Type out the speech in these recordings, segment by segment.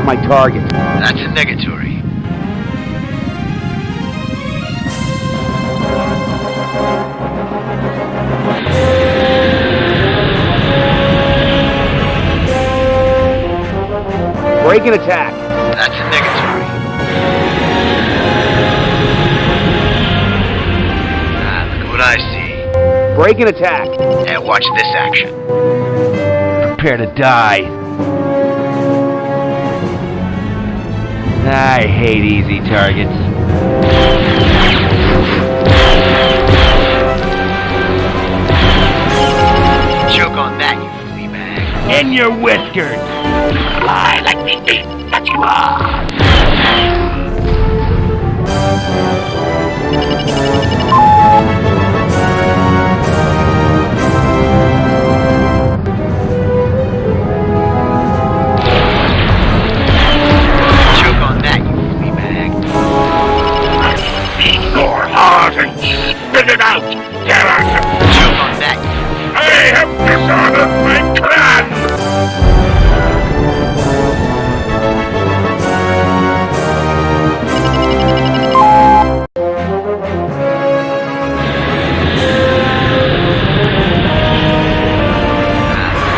my target. That's a negatory. Break and attack. That's a negatory. Look at what I see. Break and attack. And watch this action. Prepare to die. I hate easy targets. Choke on that, you flea bag. In your whiskers. I like the meat that you are. Choke on that, you flea bag. Eat your heart and spit it out, Kilrathi. Choke on that, you I have dishonored my clan.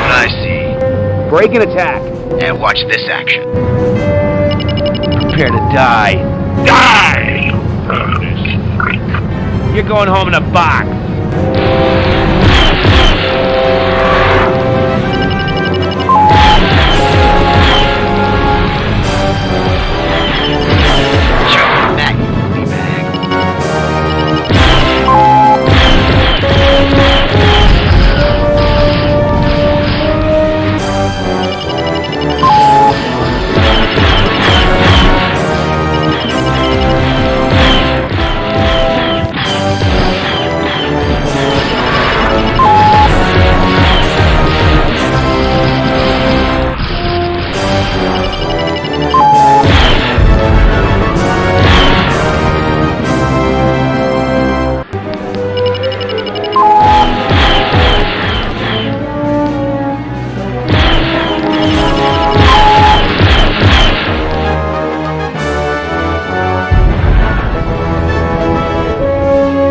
what I see. Break and attack. And watch this action. Prepare to die. Die, you verminous freak. You're going home in a box. Choke on that, you flea bag.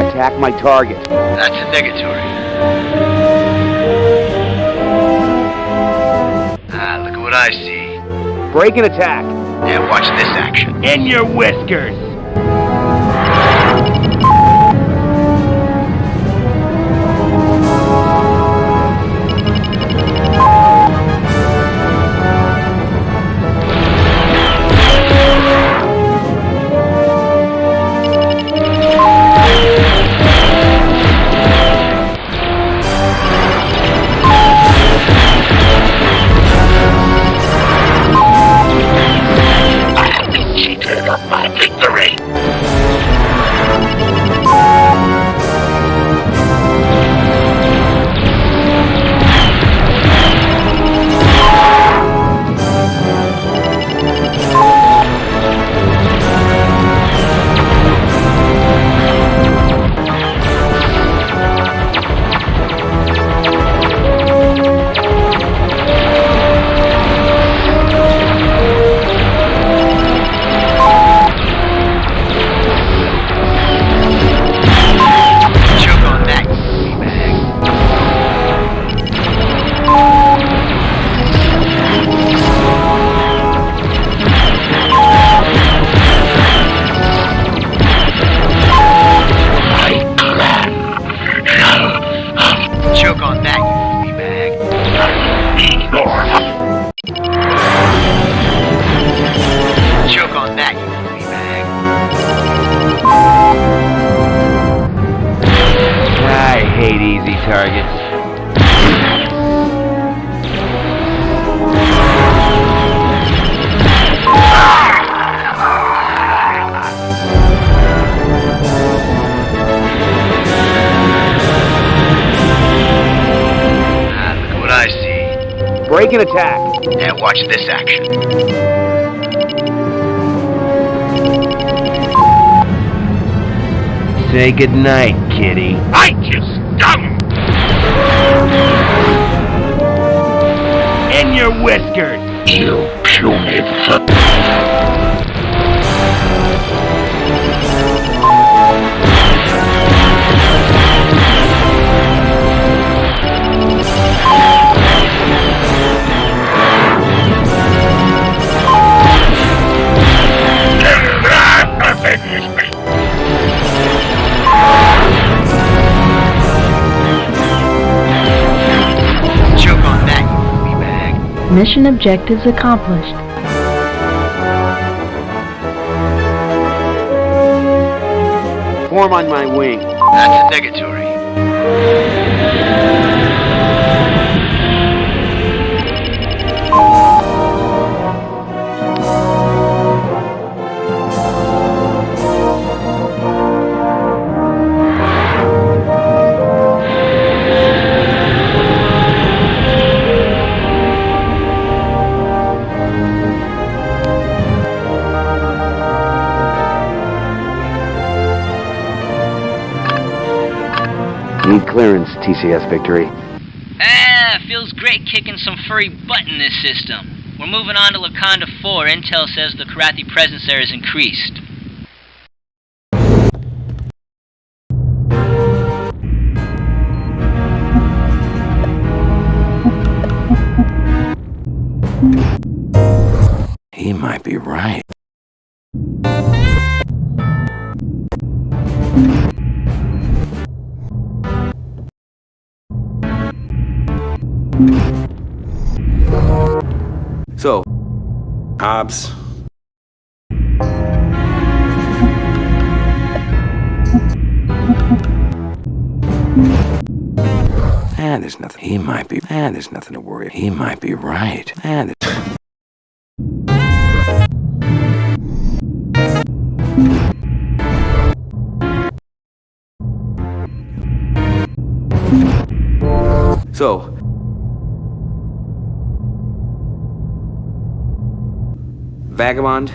Attack my target. That's a negatory. Look at what I see. Break and attack. And watch this action. In your whiskers. Cheated of my victory. Choke on that, you flea bag. Choke on that, you flea bag. I hate easy targets. Look at what I see. Break and attack. And watch this action. Say goodnight, kitty. Bite you, scum! In your whiskers. You puny Choke on that, you flea bag. Mission objectives accomplished. Form on my wing. That's a negatory. Need clearance, TCS Victory. Feels great kicking some furry butt in this system. We're moving on to Laconda 4. Intel says the Kilrathi presence there is increased. He might be right. So, Hobbs. There's nothing. He might be. There's nothing to worry. He might be right. So, Vagabond?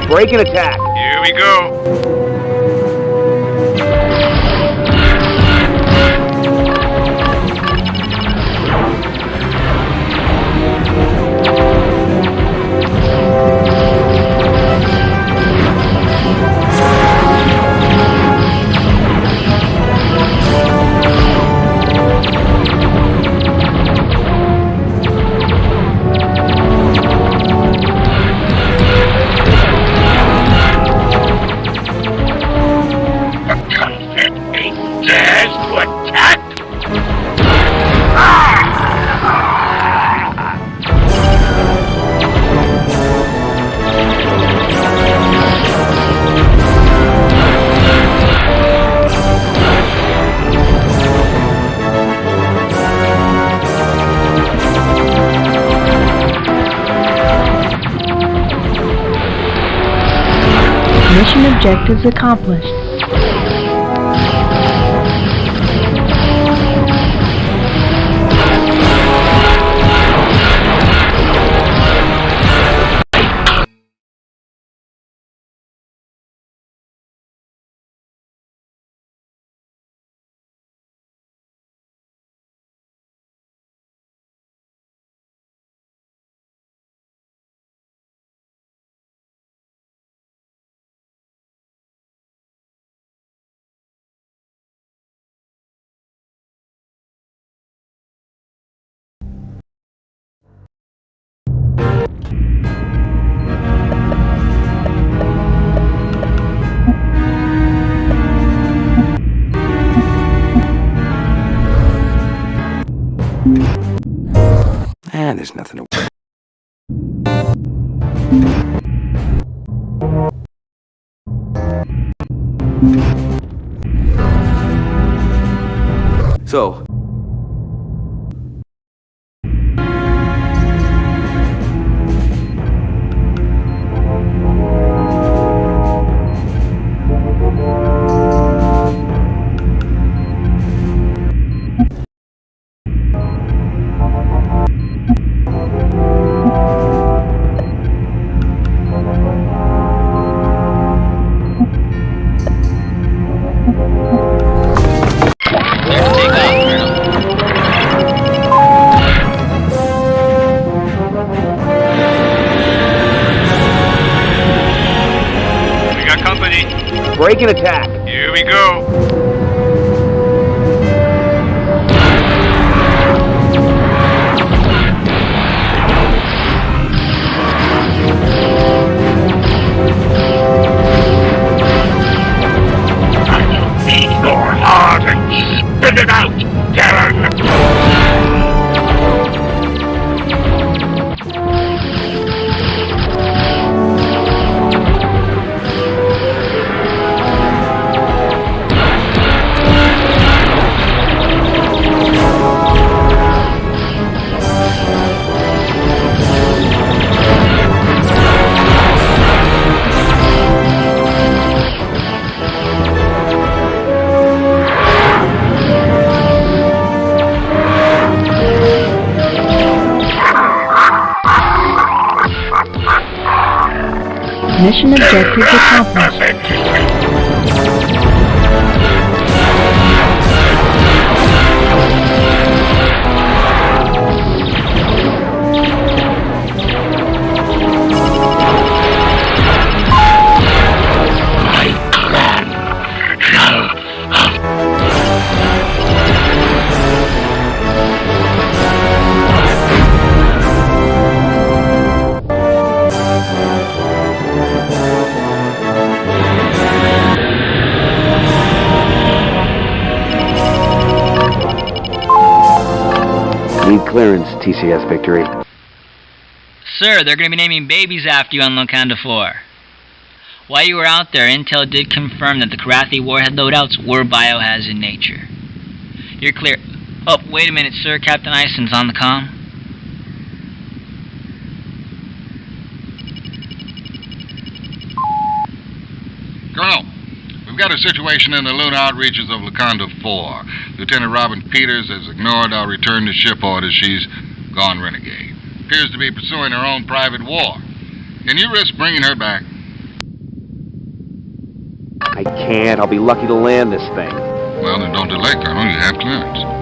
Break and attack. Here we go. Mission objectives accomplished. There's nothing to... So, We got company. Break and attack. Here we go. Eat your heart and spit it out, Darren! Mission objectives accomplished. My clan shall need clearance, TCS Victory. Sir, they're going to be naming babies after you on Wakanda 4. While you were out there, Intel did confirm that the Kilrathi warhead loadouts were biohazard in nature. You're clear. Oh, wait a minute, sir. Captain Ison's on the comm. Colonel, we've got a situation in the lunar outreaches of Wakanda 4. Lieutenant Robin Peters has ignored our return to ship orders. She's gone renegade. Appears to be pursuing her own private war. Can you risk bringing her back? I can't. I'll be lucky to land this thing. Well, then don't delay, Colonel. You have clearance.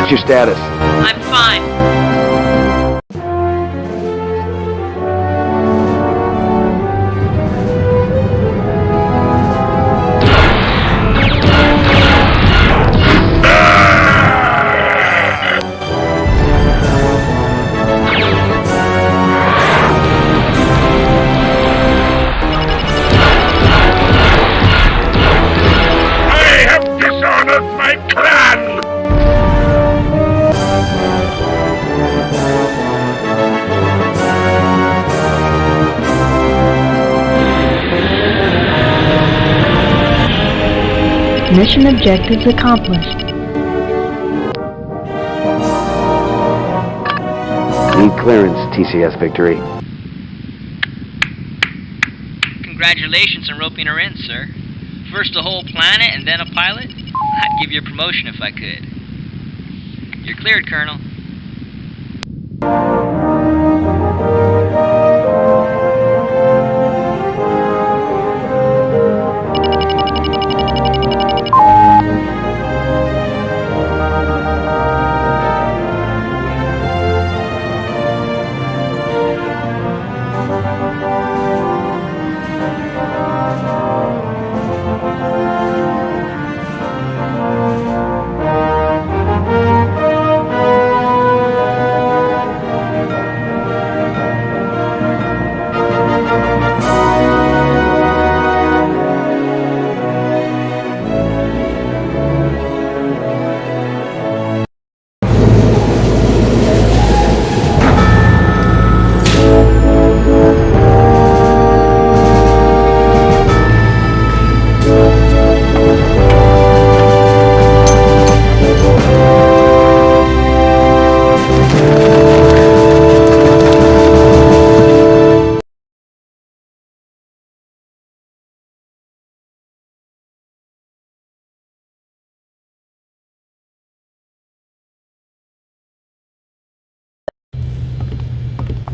What's your status? I'm fine. I have dishonored my clan! Mission objectives accomplished. Need clearance, TCS Victory. Congratulations on roping her in, sir. First a whole planet and then a pilot? I'd give you a promotion if I could. You're cleared, Colonel.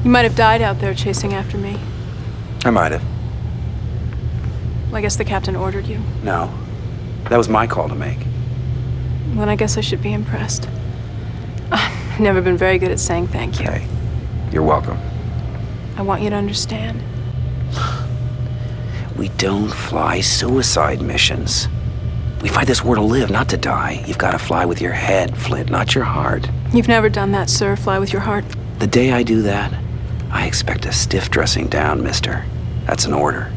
You might have died out there chasing after me. I might have. Well, I guess the captain ordered you. No. That was my call to make. Then I guess I should be impressed. I've never been very good at saying thank you. Hey, you're welcome. I want you to understand. We don't fly suicide missions. We fight this war to live, not to die. You've got to fly with your head, Flint, not your heart. You've never done that, sir. Fly with your heart. The day I do that, I expect a stiff dressing down, mister. That's an order.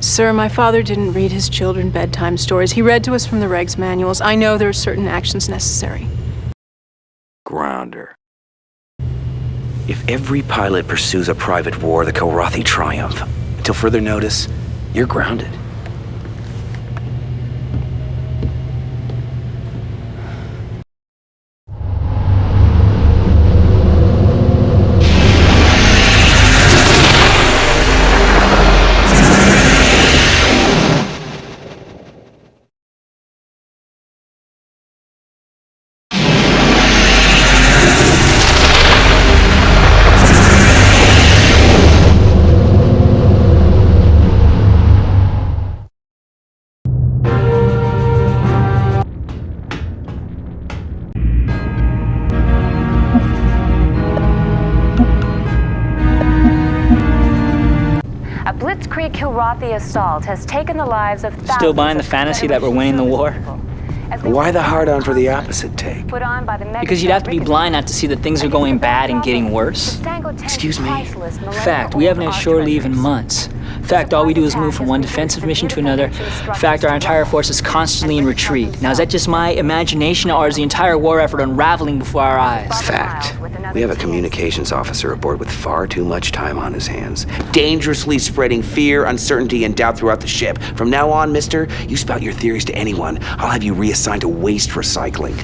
Sir, my father didn't read his children bedtime stories. He read to us from the regs manuals. I know there are certain actions necessary. Grounder. If every pilot pursues a private war, the Kilrathi triumph. Until further notice, you're grounded. A blitzkrieg Kilrathi assault has taken the lives of thousands. Still buying the fantasy that we're winning the war? Why the hard-on for the opposite take? Put on by the Because you'd have to be blind not to see that things are going bad and getting worse. Excuse me? Fact, we haven't had shore leave in months. Fact, all we do is move from one defensive mission to another. Fact, our entire force is constantly in retreat. Now, is that just my imagination, or is the entire war effort unraveling before our eyes? Fact. We have a communications officer aboard with far too much time on his hands. Dangerously spreading fear, uncertainty, and doubt throughout the ship. From now on, mister, you spout your theories to anyone. I'll have you reassigned to waste recycling.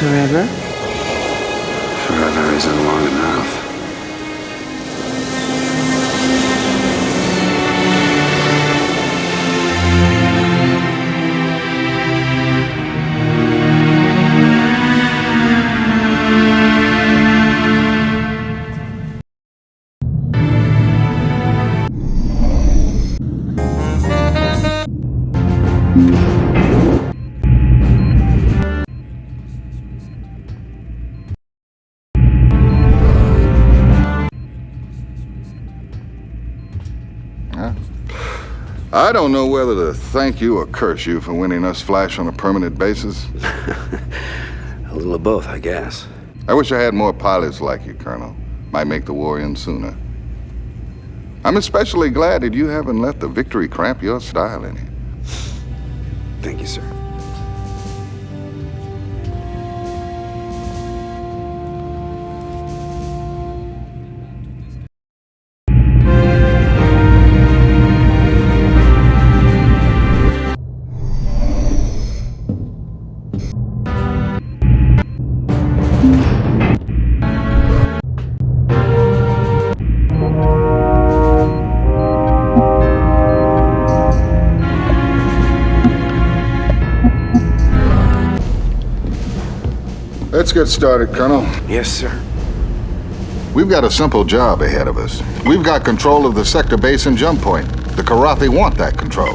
Forever? Forever isn't long enough. I don't know whether to thank you or curse you for winning us Flash on a permanent basis. A little of both, I guess. I wish I had more pilots like you, Colonel. Might make the war end sooner. I'm especially glad that you haven't let the victory cramp your style any. Thank you, sir. Let's get started, Colonel. Yes, sir. We've got a simple job ahead of us. We've got control of the sector base and jump point. The Kilrathi want that control.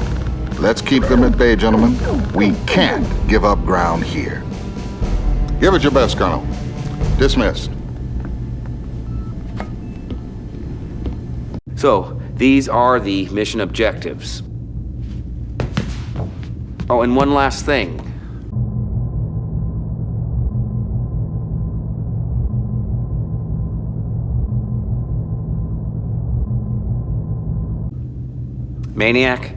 Let's keep them at bay, gentlemen. We can't give up ground here. Give it your best, Colonel. Dismissed. So, these are the mission objectives. Oh, and one last thing. Maniac?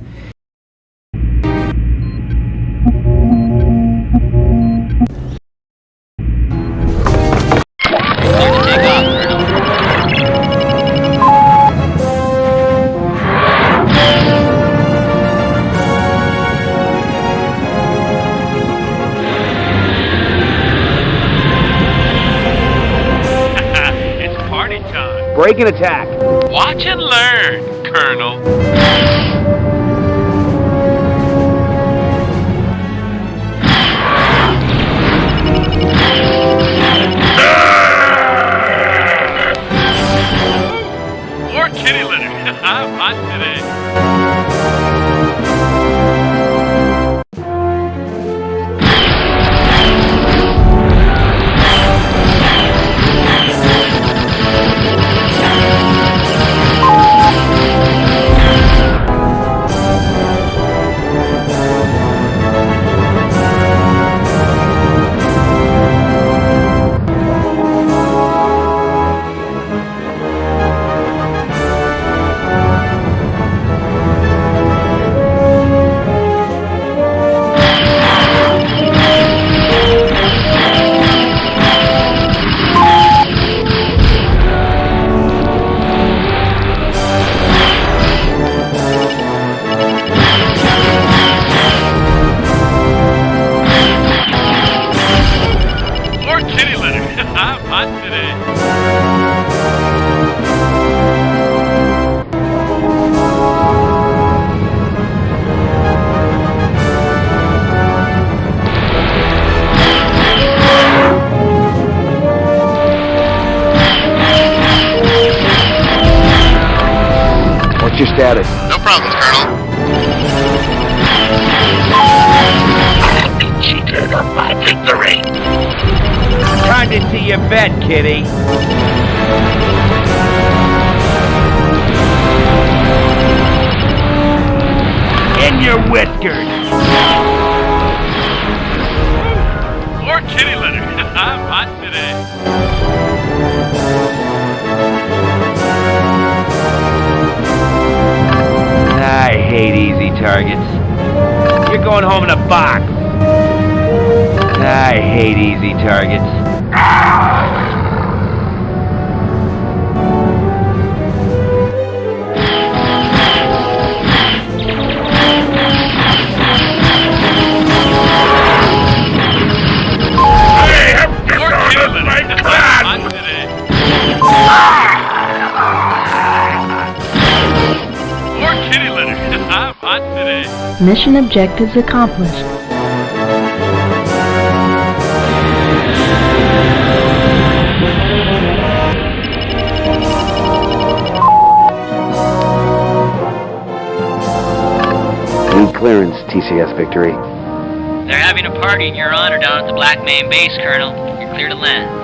It's party time. Break and attack. Watch and learn, Colonel. More kitty litter. I'm hot today. What's your status? No problems, Colonel. I cheated on my victory. Turned into your bed, kitty. In your whiskers. More kitty litter. I'm hot today. I hate easy targets. You're going home in a box. I hate easy targets. I have Mission objectives accomplished. Clearance, TCS Victory. They're having a party in your honor down at the Black Main Base, Colonel. You're clear to land.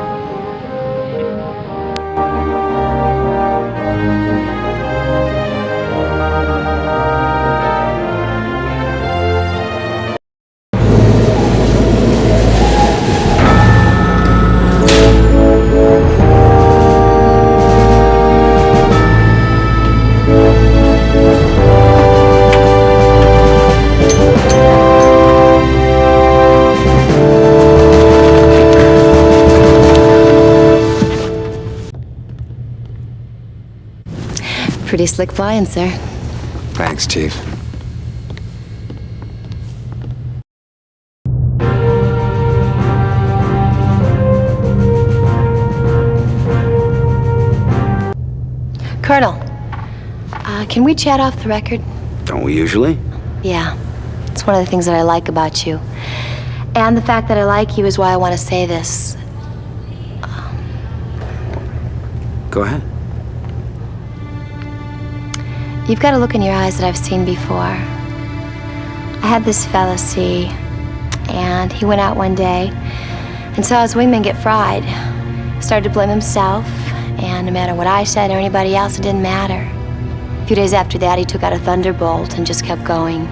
Pretty slick flying, sir. Thanks, Chief. Colonel, can we chat off the record? Don't we usually? Yeah. It's one of the things that I like about you. And the fact that I like you is why I want to say this. Go ahead. You've got a look in your eyes that I've seen before. I had this fella see, and he went out one day and saw his wingman get fried. Started to blame himself, and no matter what I said or anybody else, it didn't matter. A few days after that, he took out a thunderbolt and just kept going.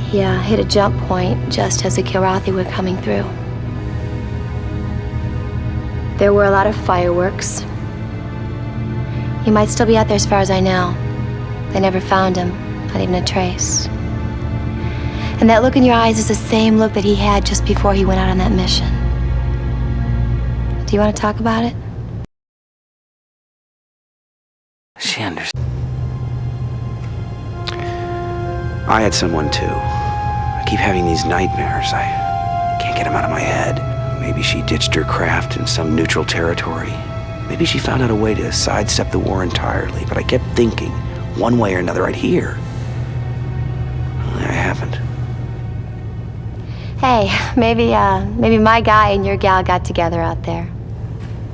He hit a jump point just as the Kilrathi were coming through. There were a lot of fireworks. He might still be out there as far as I know. They never found him, not even a trace. And that look in your eyes is the same look that he had just before he went out on that mission. Do you want to talk about it? She understands. I had someone too. I keep having these nightmares. I can't get them out of my head. Maybe she ditched her craft in some neutral territory. Maybe she found out a way to sidestep the war entirely, but I kept thinking, one way or another, I'd hear. I haven't. Hey, maybe my guy and your gal got together out there.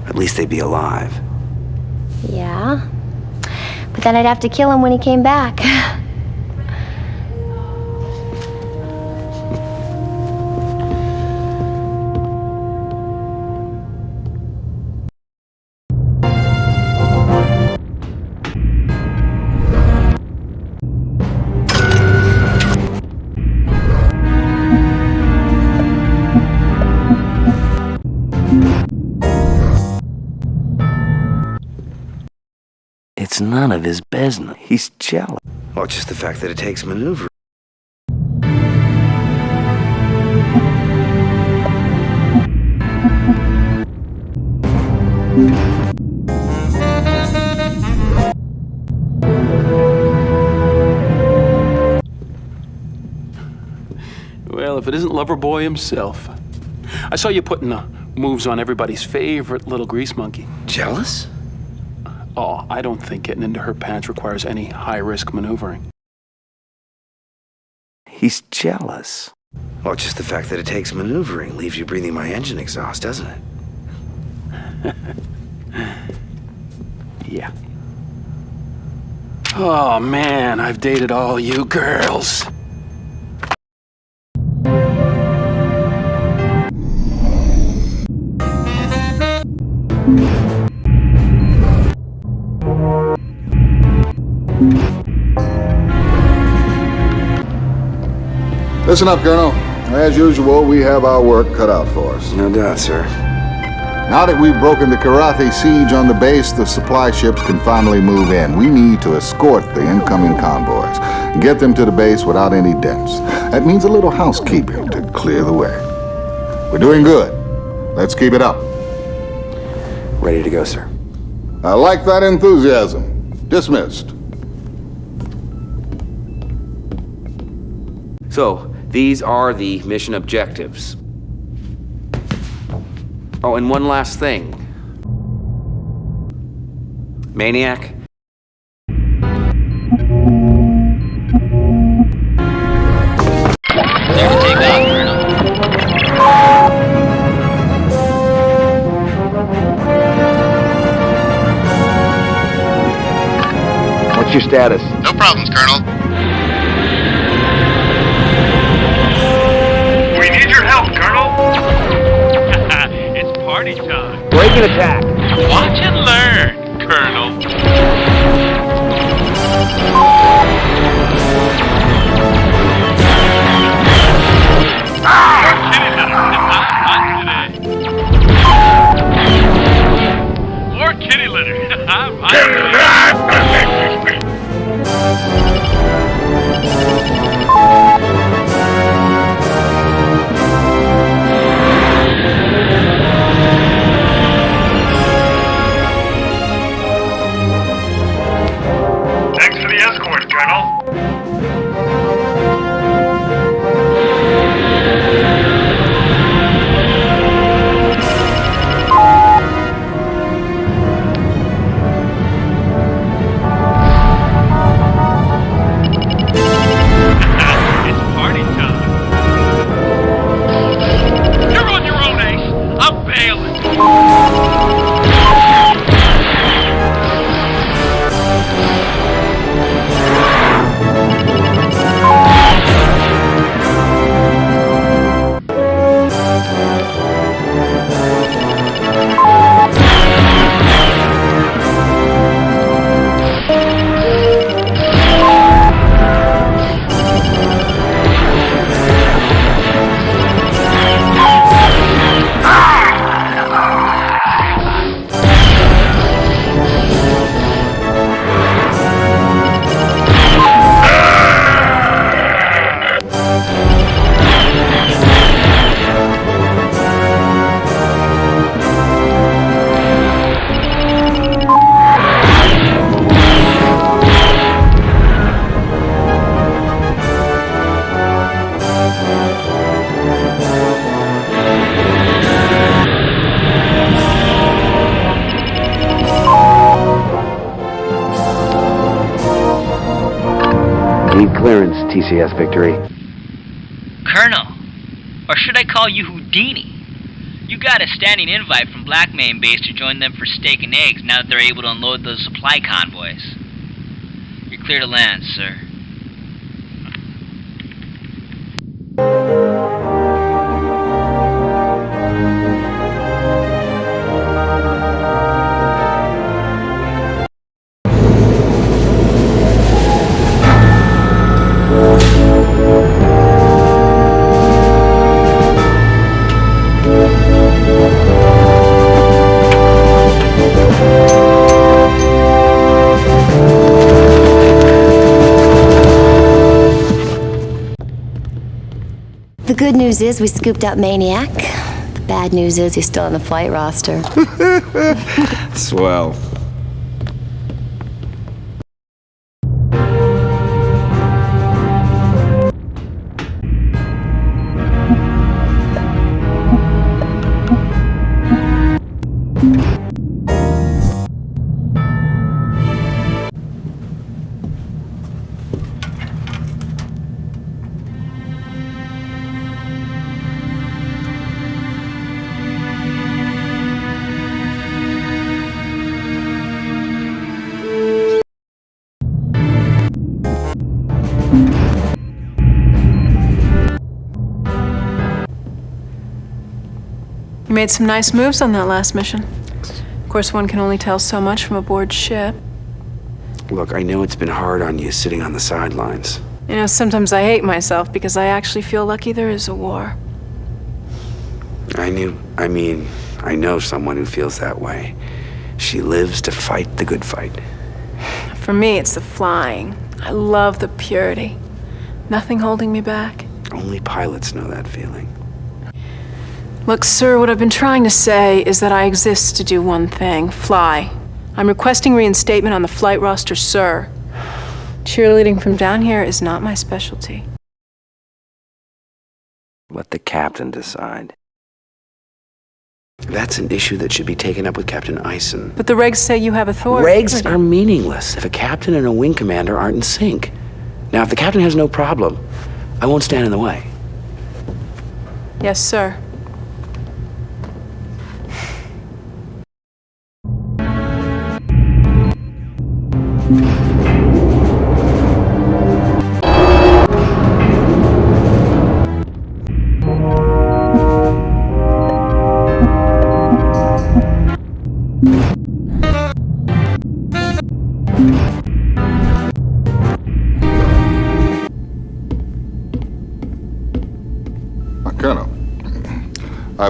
At least they'd be alive. Yeah. But then I'd have to kill him when he came back. It's none of his business. He's jealous. Well, it's just the fact that it takes maneuver. Well, if it isn't Loverboy himself. I saw you putting moves on everybody's favorite little grease monkey. Jealous? Oh, I don't think getting into her pants requires any high-risk maneuvering. He's jealous. Well, it's just the fact that it takes maneuvering leaves you breathing my engine exhaust, doesn't it? Yeah. Oh, man, I've dated all you girls. Listen up, Colonel. As usual, we have our work cut out for us. No doubt, sir. Now that we've broken the Kilrathi siege on the base, the supply ships can finally move in. We need to escort the incoming convoys and get them to the base without any dents. That means a little housekeeping to clear the way. We're doing good. Let's keep it up. Ready to go, sir. I like that enthusiasm. Dismissed. So, these are the mission objectives. Oh, and one last thing. Maniac? What's your status? No problems, Colonel. We need your help, Colonel. It's party time. Break and attack. Watch and learn, Colonel. More kitty litter. I'm Thanks for the escort, Colonel. It's party time. You're on your own, Ace. I'm bailing. Need clearance, TCS Victory. Colonel, or should I call you Houdini? You got a standing invite from Black Main Base to join them for steak and eggs now that they're able to unload those supply convoys. You're clear to land, sir. The good news is we scooped up Maniac. The bad news is he's still on the flight roster. Swell. You made some nice moves on that last mission. Of course, one can only tell so much from aboard ship. Look, I know it's been hard on you sitting on the sidelines. You know, sometimes I hate myself because I actually feel lucky there is a war. I know someone who feels that way. She lives to fight the good fight. For me, it's the flying. I love the purity. Nothing holding me back. Only pilots know that feeling. Look, sir, what I've been trying to say is that I exist to do one thing, fly. I'm requesting reinstatement on the flight roster, sir. Cheerleading from down here is not my specialty. Let the captain decide. That's an issue that should be taken up with Captain Eisen. But the regs say you have authority. Regs are meaningless if a captain and a wing commander aren't in sync. Now, if the captain has no problem, I won't stand in the way. Yes, sir.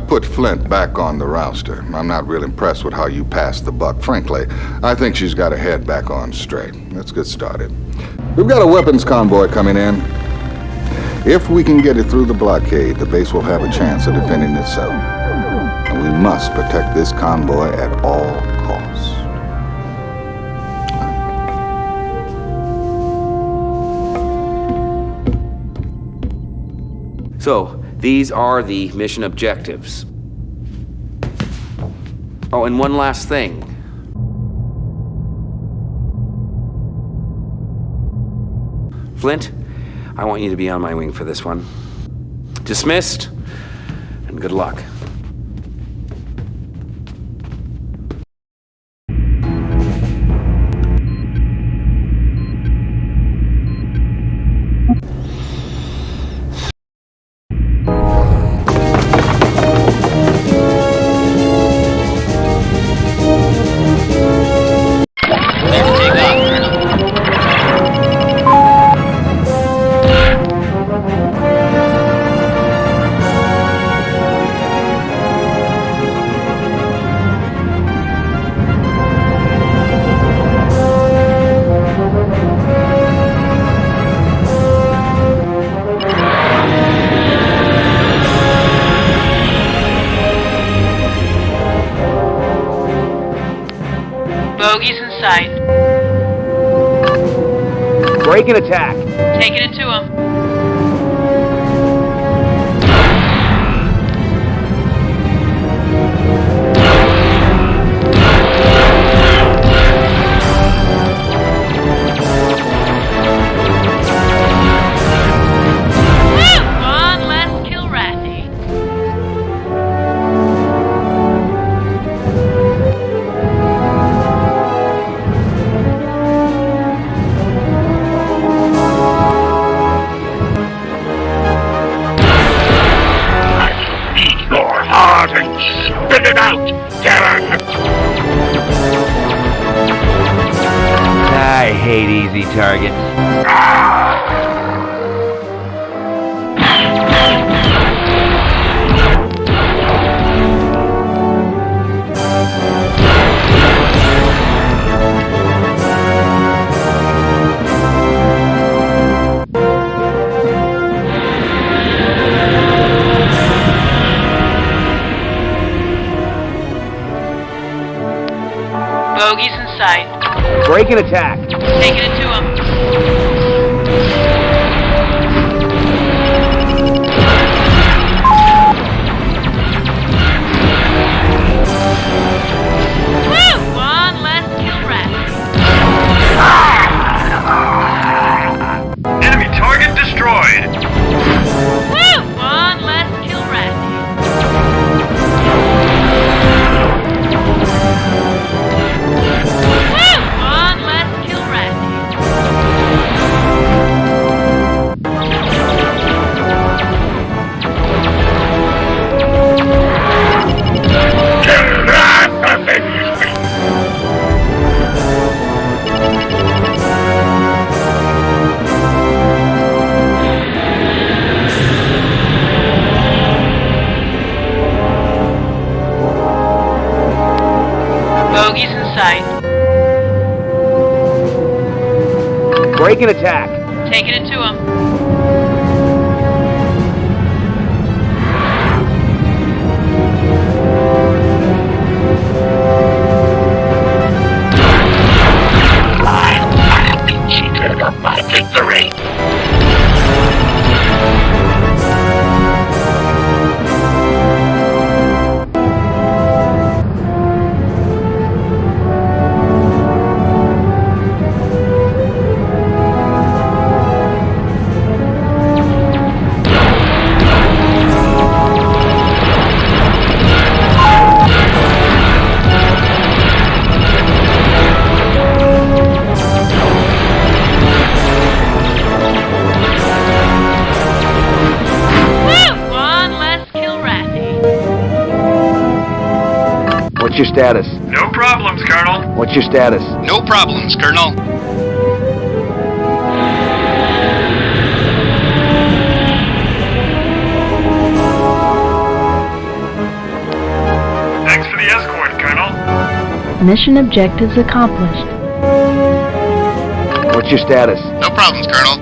I put Flint back on the roster. I'm not real impressed with how you passed the buck, frankly. I think she's got her head back on straight. Let's get started. We've got a weapons convoy coming in. If we can get it through the blockade, the base will have a chance of defending itself. And we must protect this convoy at all costs. So, these are the mission objectives. Oh, and one last thing. Flint, I want you to be on my wing for this one. Dismissed, and good luck. Bogies in sight. Break and attack. Taking it to him. One less Kilrathi. Spit it out, Darren! I hate easy targets. Bogies in sight. Break and attack. Taking it to him. Woo! One less Kilrathi. Enemy target destroyed! Woo! One less Kilrathi. One less Kilrathi. Bogies in sight. Break and attack. Taking it to him. I have been cheated of my victory! What's your status? No problems, Colonel. What's your status? No problems, Colonel. Mission objectives accomplished. What's your status? No problems, Colonel.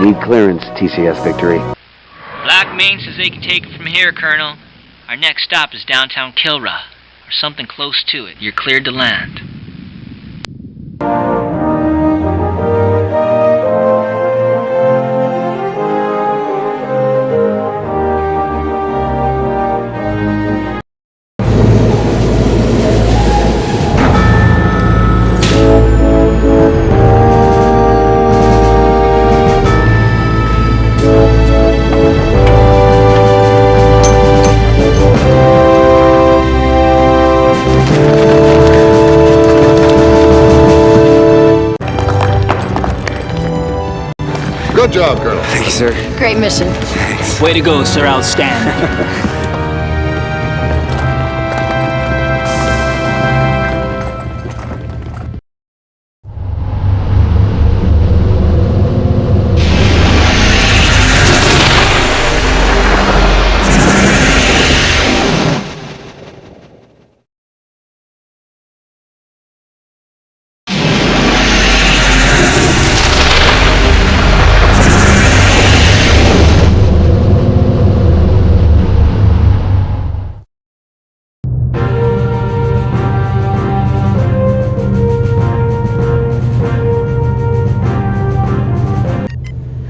Need clearance, TCS Victory. Black Main says they can take it from here, Colonel. Our next stop is downtown Kilrathi, or something close to it. You're cleared to land. Good job, Colonel. Thank you, sir. Great mission. Way to go, sir. Outstanding.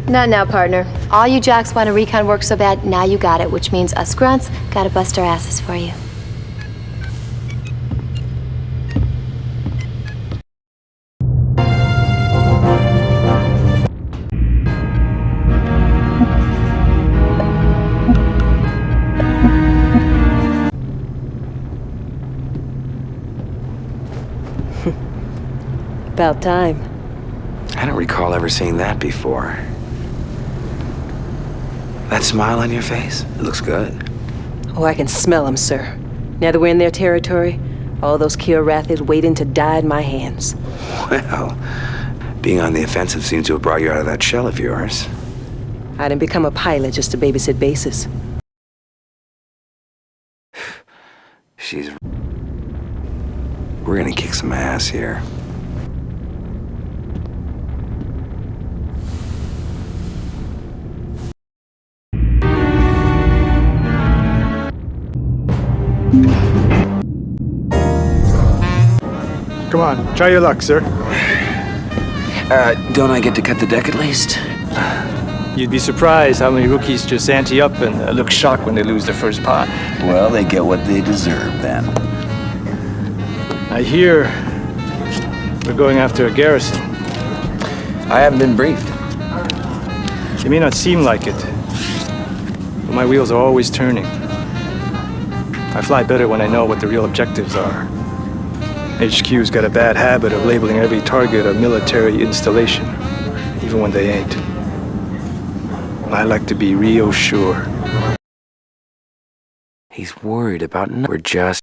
Not now, partner. All you jocks want to recon work so bad, now you got it, which means us grunts gotta bust our asses for you. About time. I don't recall ever seeing that before. That smile on your face? It looks good. Oh, I can smell them, sir. Now that we're in their territory, all those Kilrathis waiting to die in my hands. Well, being on the offensive seems to have brought you out of that shell of yours. I didn't become a pilot just to babysit bases. We're gonna kick some ass here. Come on, try your luck, sir. Don't I get to cut the deck at least? You'd be surprised how many rookies just ante up and look shocked when they lose their first pot. Well, they get what they deserve, then. I hear we're going after a garrison. I haven't been briefed. It may not seem like it, but my wheels are always turning. I fly better when I know what the real objectives are. HQ's got a bad habit of labeling every target a military installation, even when they ain't. I like to be real sure. He's worried about we're just...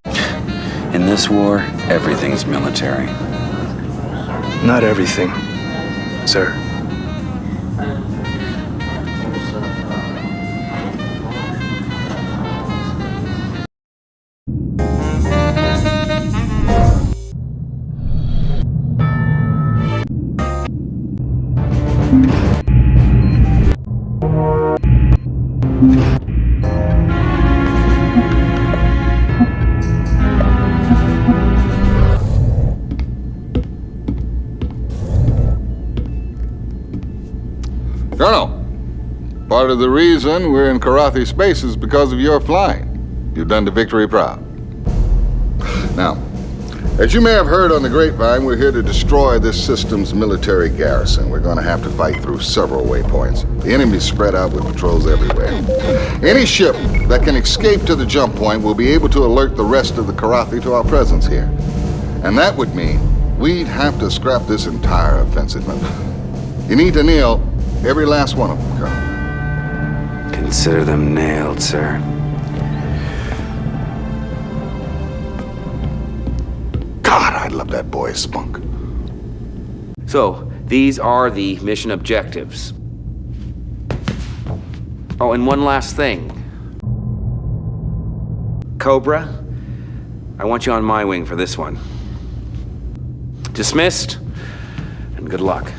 In this war, everything's military. Not everything, sir. Colonel, part of the reason we're in Kilrathi space is because of your flying. You've done the Victory proud. Now, as you may have heard on the grapevine, we're here to destroy this system's military garrison. We're going to have to fight through several waypoints. The enemy's spread out with patrols everywhere. Any ship that can escape to the jump point will be able to alert the rest of the Kilrathi to our presence here. And that would mean we'd have to scrap this entire offensive. You need to nail every last one of them, Colonel. Consider them nailed, sir. love that boy's spunk. So, these are the mission objectives. Oh, and one last thing. Cobra, I want you on my wing for this one. Dismissed, and good luck.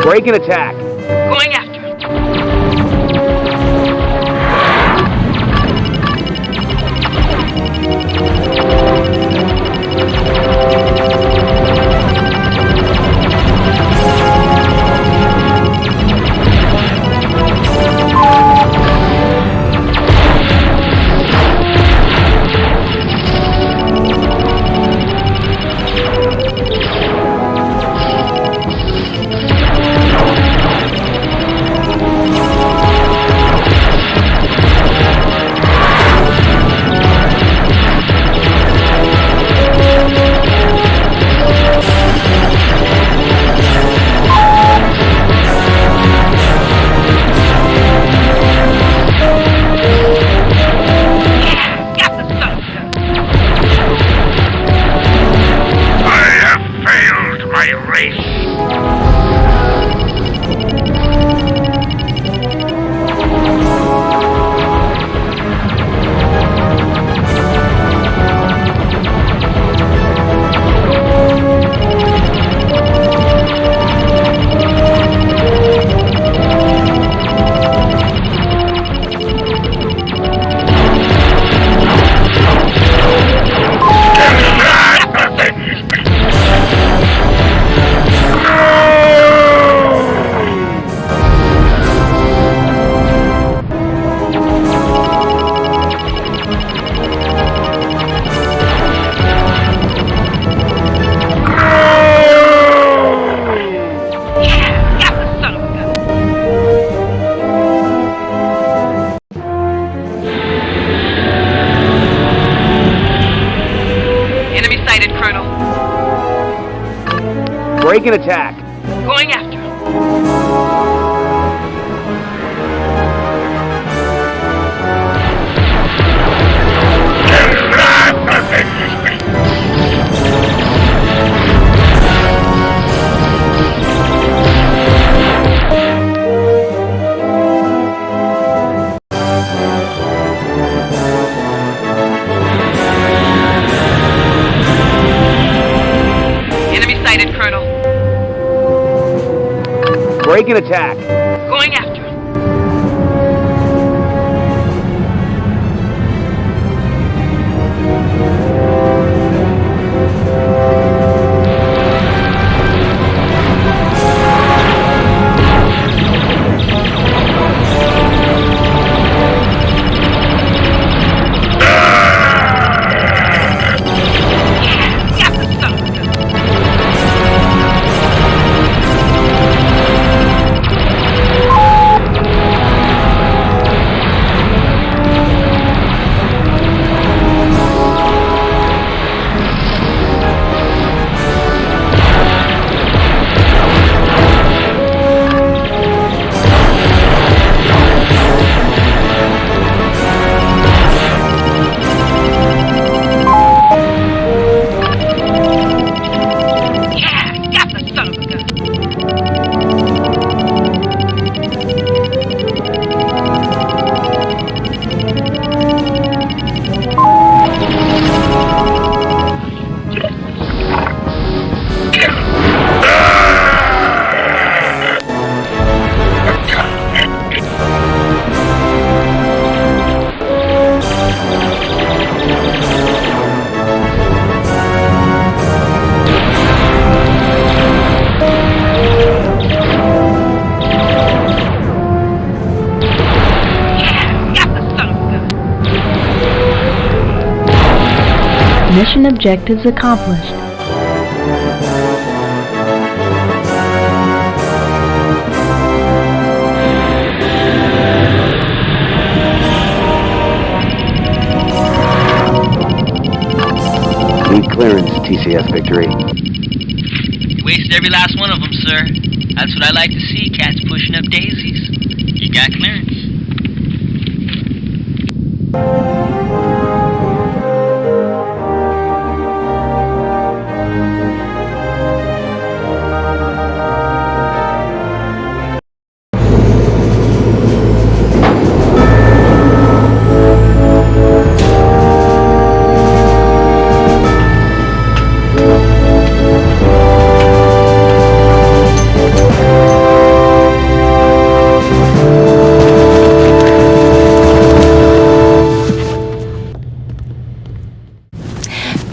Break and attack. Going after him. Break and attack. Going after him. Break and attack. Going after him. Mission objectives accomplished. Need clearance, TCS Victory. You wasted every last one of them, sir. That's what I like to see, cats pushing up daisies. You got clearance.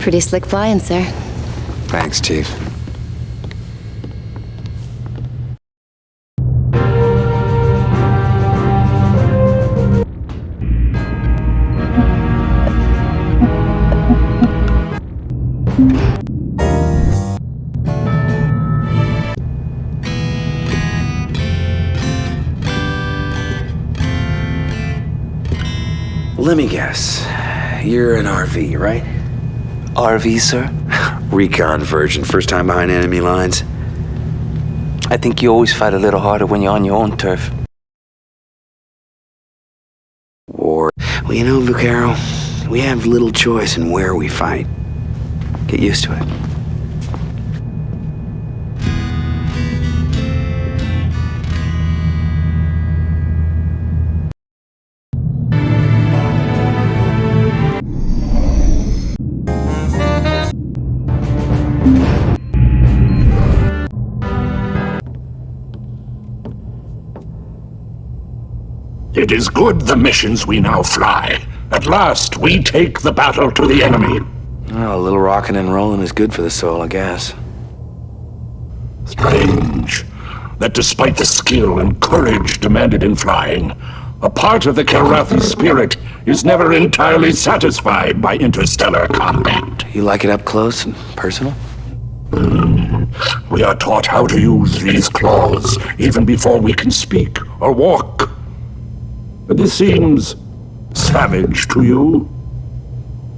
Pretty slick flying, sir. Thanks, Chief. Let me guess. You're an RV, right? RV, sir? Recon version, first time behind enemy lines. I think you always fight a little harder when you're on your own turf. War. Well, you know, Vaquero, we have little choice in where we fight. Get used to it. It is good the missions we now fly. At last, we take the battle to the enemy. Well, a little rocking and rolling is good for the soul, I guess. Strange that despite the skill and courage demanded in flying, a part of the Kilrathi spirit is never entirely satisfied by interstellar combat. You like it up close and personal? We are taught how to use these claws even before we can speak or walk. But this seems savage to you?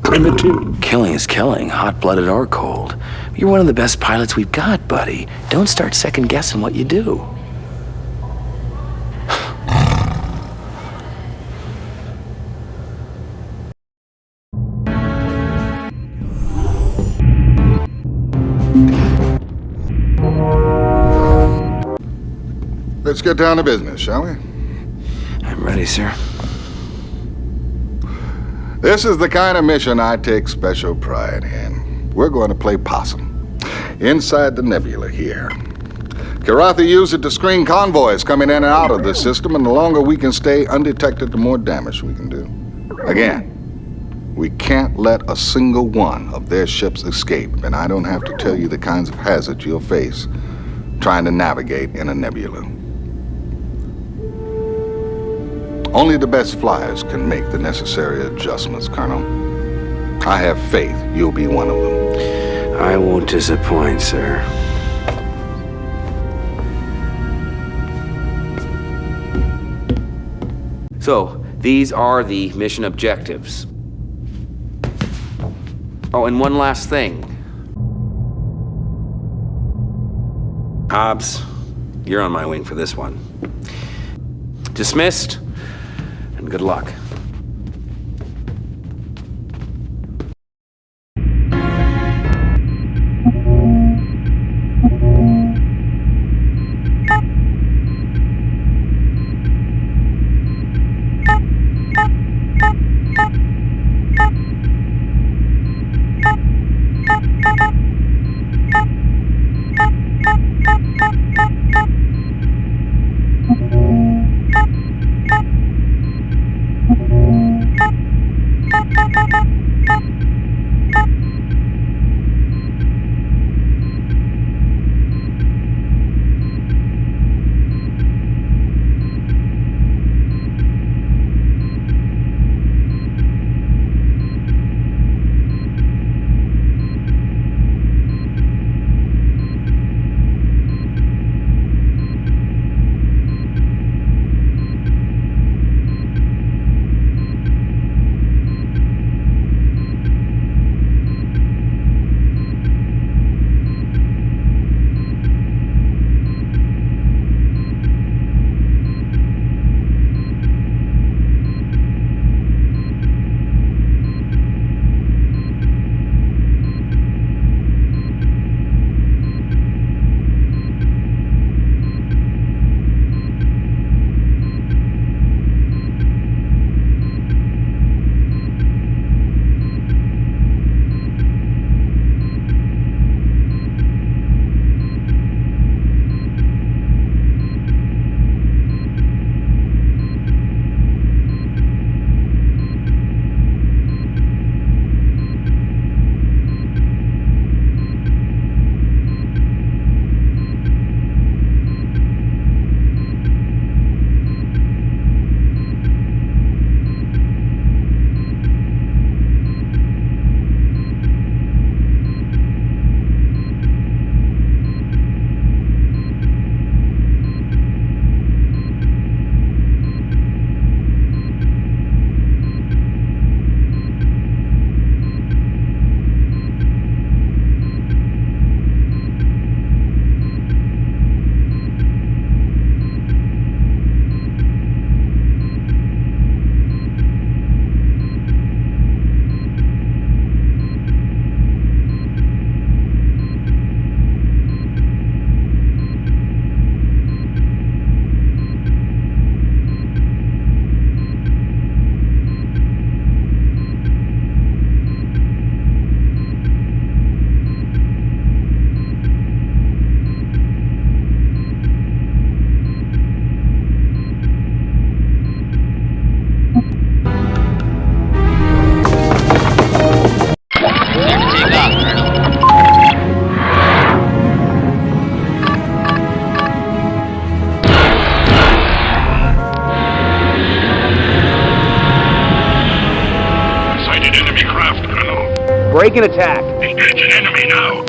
Primitive? Killing is killing, hot-blooded or cold. You're one of the best pilots we've got, buddy. Don't start second-guessing what you do. Let's get down to business, shall we? I'm ready, sir. This is the kind of mission I take special pride in. We're going to play possum inside the nebula here. Kilrathi used it to screen convoys coming in and out of this system, and the longer we can stay undetected, the more damage we can do. Again, we can't let a single one of their ships escape, and I don't have to tell you the kinds of hazards you'll face trying to navigate in a nebula. Only the best flyers can make the necessary adjustments, Colonel. I have faith you'll be one of them. I won't disappoint, sir. So, these are the mission objectives. Oh, and one last thing. Hobbs, you're on my wing for this one. Dismissed. And good luck. Break and attack. Engage an enemy now.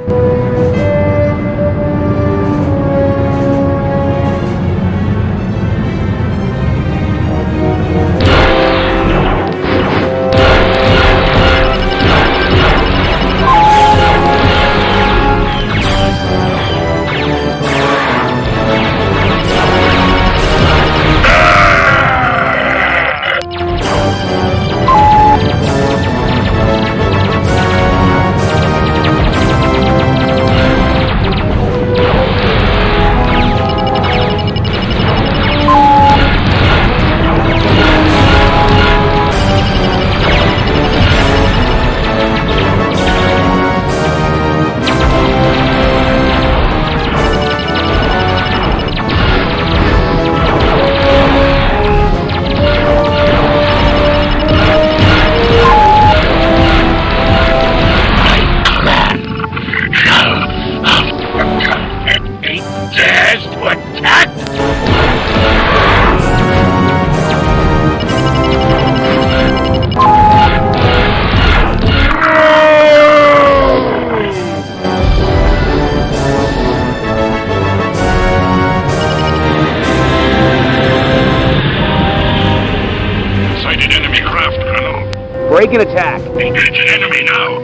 Break and attack. Engage an enemy now.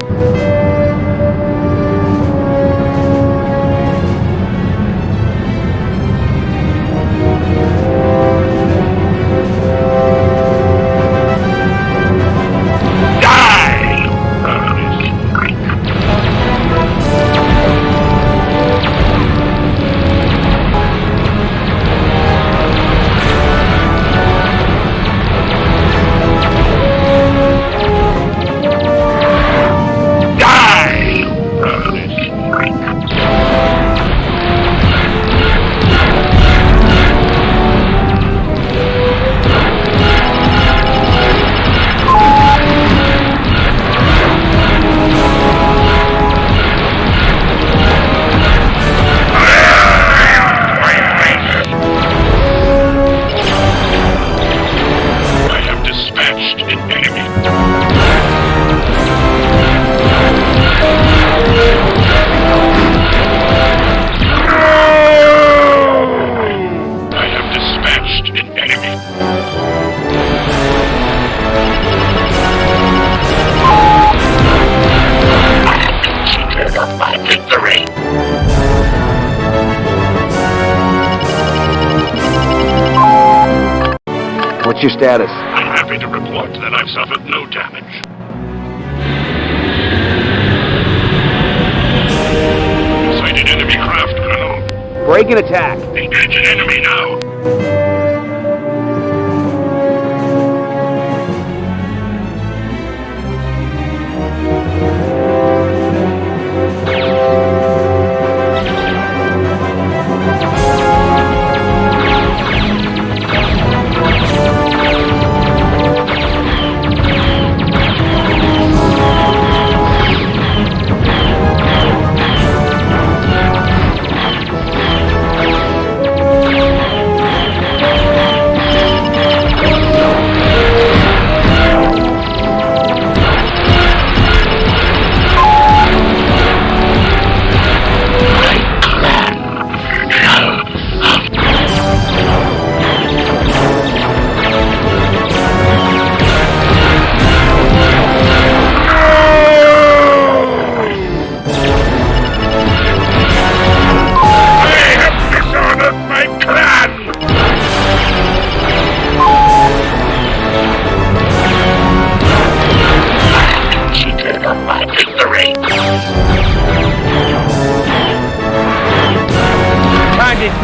What's your status? I'm happy to report that I've suffered no damage. Sighted enemy craft, Colonel. Break and attack. Engage an enemy now.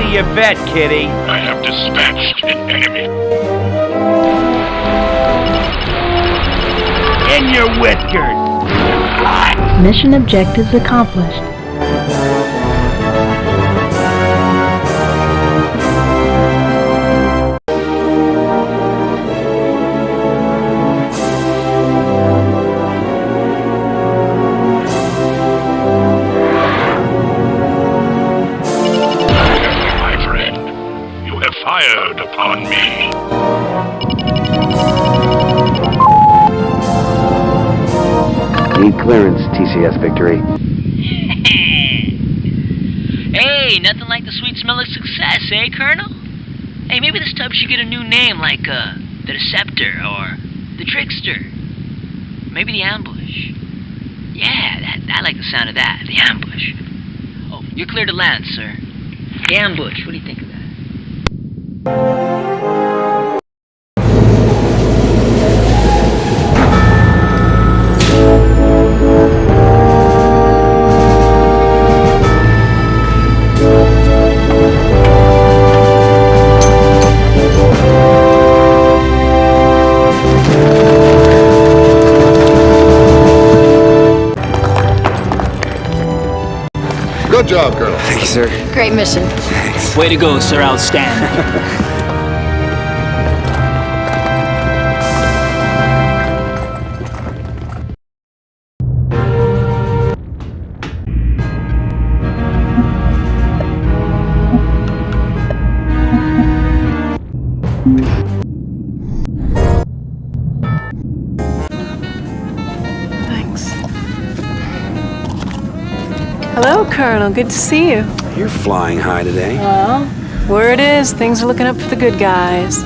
You bet, kitty. I have dispatched an enemy. In your whiskers. Mission objectives accomplished. Fired upon me. Clearance, TCS Victory. Hey, nothing like the sweet smell of success, eh, Colonel? Hey, maybe this tub should get a new name like, the Deceptor or the Trickster. Maybe the Ambush. Yeah, I like the sound of that, the Ambush. Oh, you're clear to land, sir. The Ambush, what do you think of that? Good job, Colonel. Thank you, sir. Great mission. Thanks. Way to go, sir. Outstanding. Thanks. Hello, Colonel. Good to see you. You're flying high today. Well, word is things are looking up for the good guys.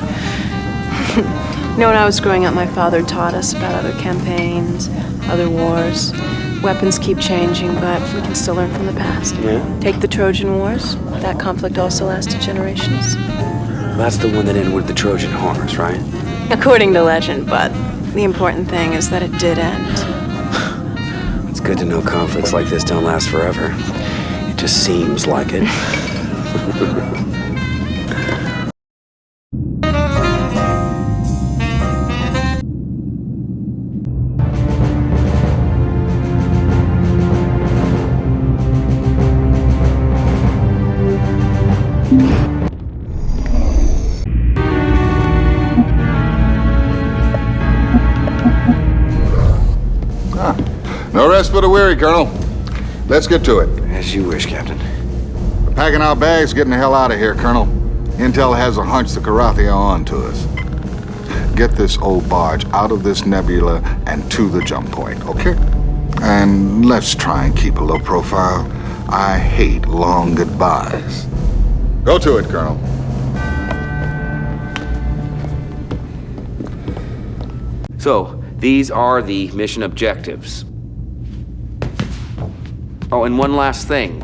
You know, when I was growing up, my father taught us about other campaigns, other wars. Weapons keep changing, but we can still learn from the past. Yeah? Take the Trojan Wars. That conflict also lasted generations. That's the one that ended with the Trojan horse, right? According to legend, but the important thing is that it did end. It's good to know conflicts like this don't last forever. It just seems like it. No rest for the weary, Colonel. Let's get to it. As you wish, Captain. We're packing our bags, getting the hell out of here, Colonel. Intel has a hunch the Kilrathi are on to us. Get this old barge out of this nebula and to the jump point, okay? And let's try and keep a low profile. I hate long goodbyes. Go to it, Colonel. So, these are the mission objectives. Oh, and one last thing.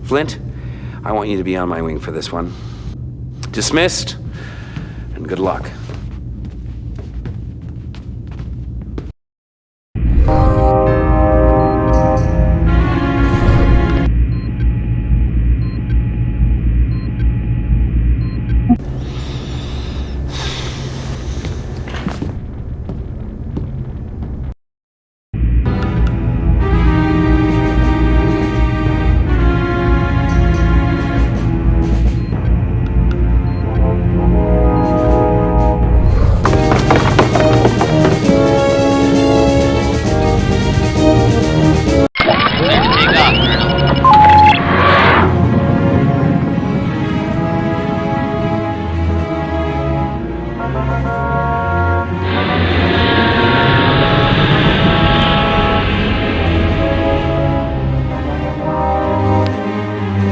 Flint, I want you to be on my wing for this one. Dismissed, and good luck.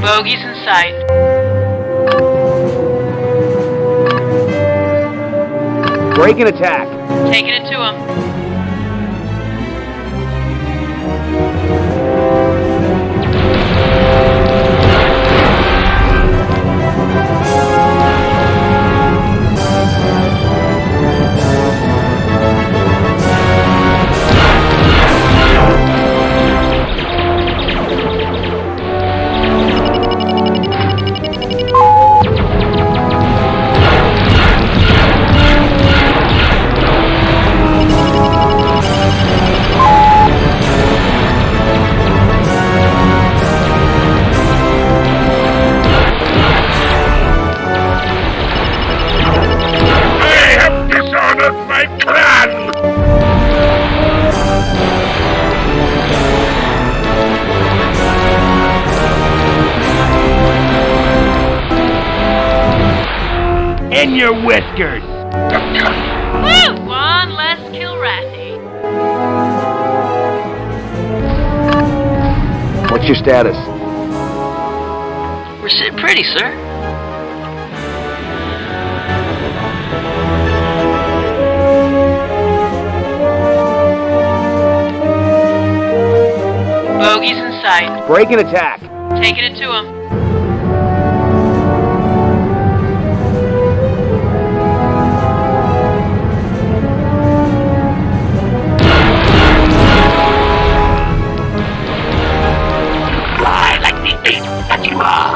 Bogies in sight. Break and attack. Taking it to him. In your whiskers! Woo! One less Kilrathi. What's your status? We're sitting pretty, sir. Bogies in sight. Break and attack. Taking it to him. Fly like the ape that you are.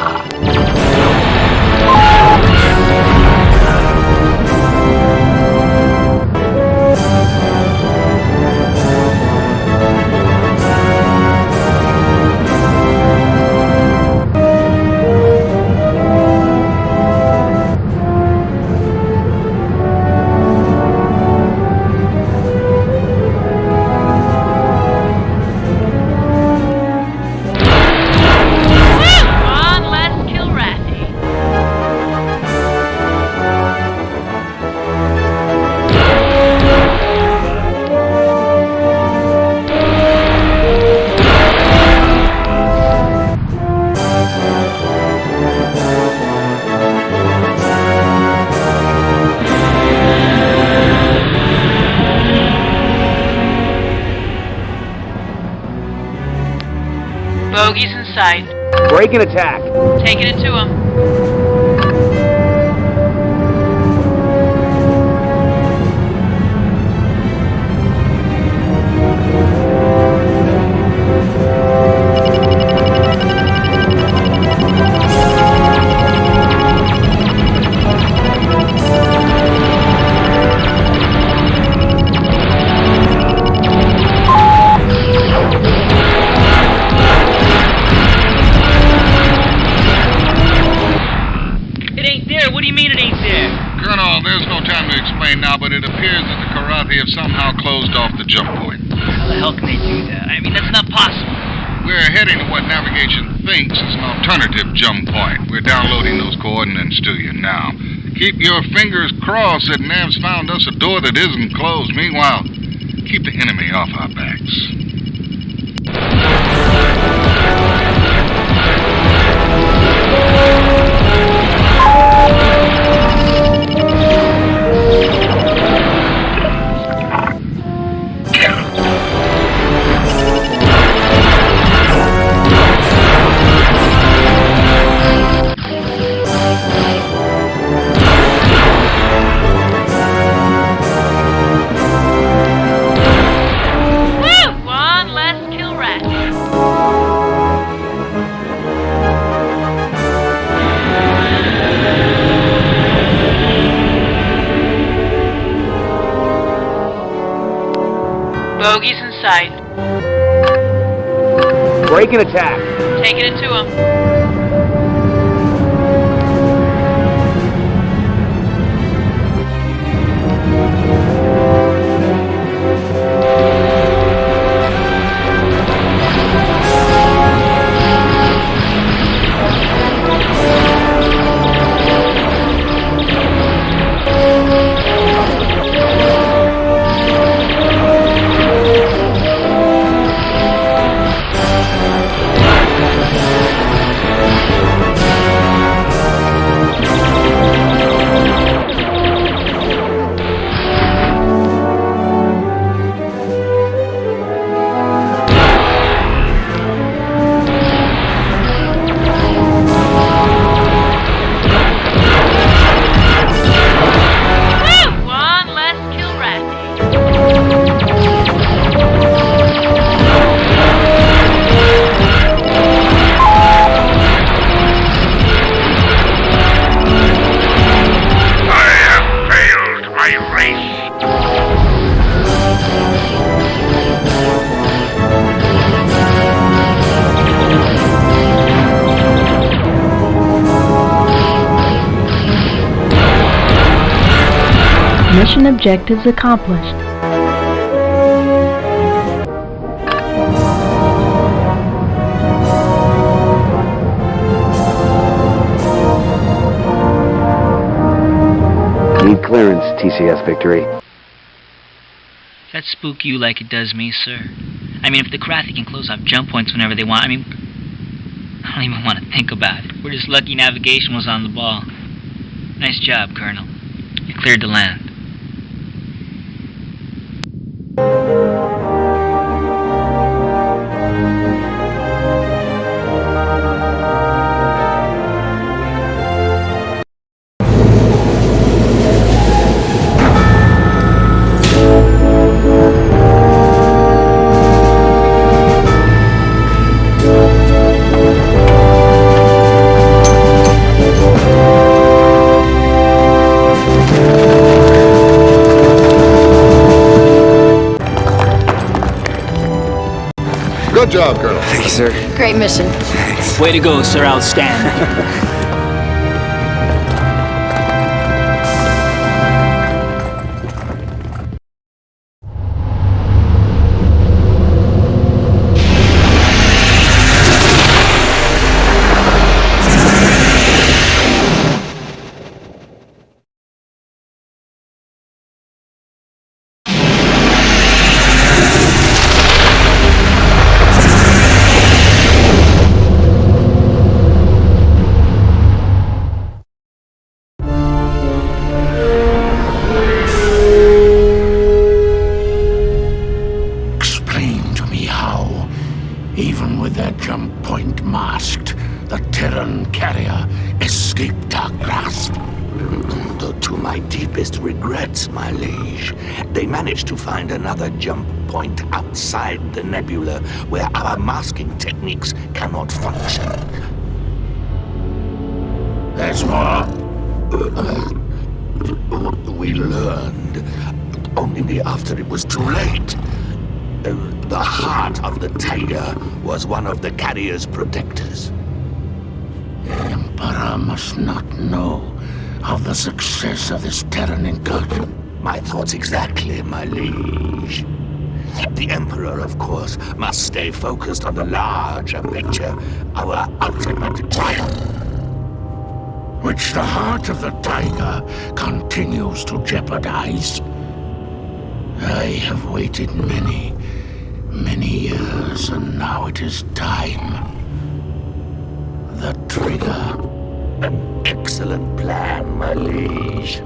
One less Kilrathi. Bogies in sight. Break and attack. Taking it to him. It ain't there. What do you mean it ain't there? Colonel, there's no time to explain now, but it appears that the Kilrathi have somehow closed off the jump point. How the hell can they do that? I mean, that's not possible. We're heading to what navigation thinks is an alternative jump point. We're downloading those coordinates to you now. Keep your fingers crossed that Nav's found us a door that isn't closed. Meanwhile, keep the enemy off our backs. Woo! One less Kilrathi. Bogies in sight. Break and attack. Taking it to him. Woo! One less Kilrathi. I have failed my race. Mission objectives accomplished. Need clearance, TCS Victory. Does that spook you like it does me, sir? I mean, if the Kilrathi can close off jump points whenever they want, I mean, I don't even want to think about it. We're just lucky navigation was on the ball. Nice job, Colonel. You cleared the land. Good job, Colonel. Thank you, sir. Great mission. Thanks. Way to go, sir. Outstanding. Explain to me how, even with their jump point masked, the Terran carrier escaped our grasp. Though to my deepest regrets, my liege, they managed to find another jump point outside the nebula where our masking techniques cannot function. There's more. We learned only after it was too late. The heart of the tiger was one of the carrier's protectors. The Emperor must not know of the success of this Terran incursion. My thoughts exactly, my liege. The Emperor, of course, must stay focused on the larger picture, our ultimate triumph, which the heart of the tiger continues to jeopardize. I have waited many years, and now it is time. The trigger. An excellent plan, my liege.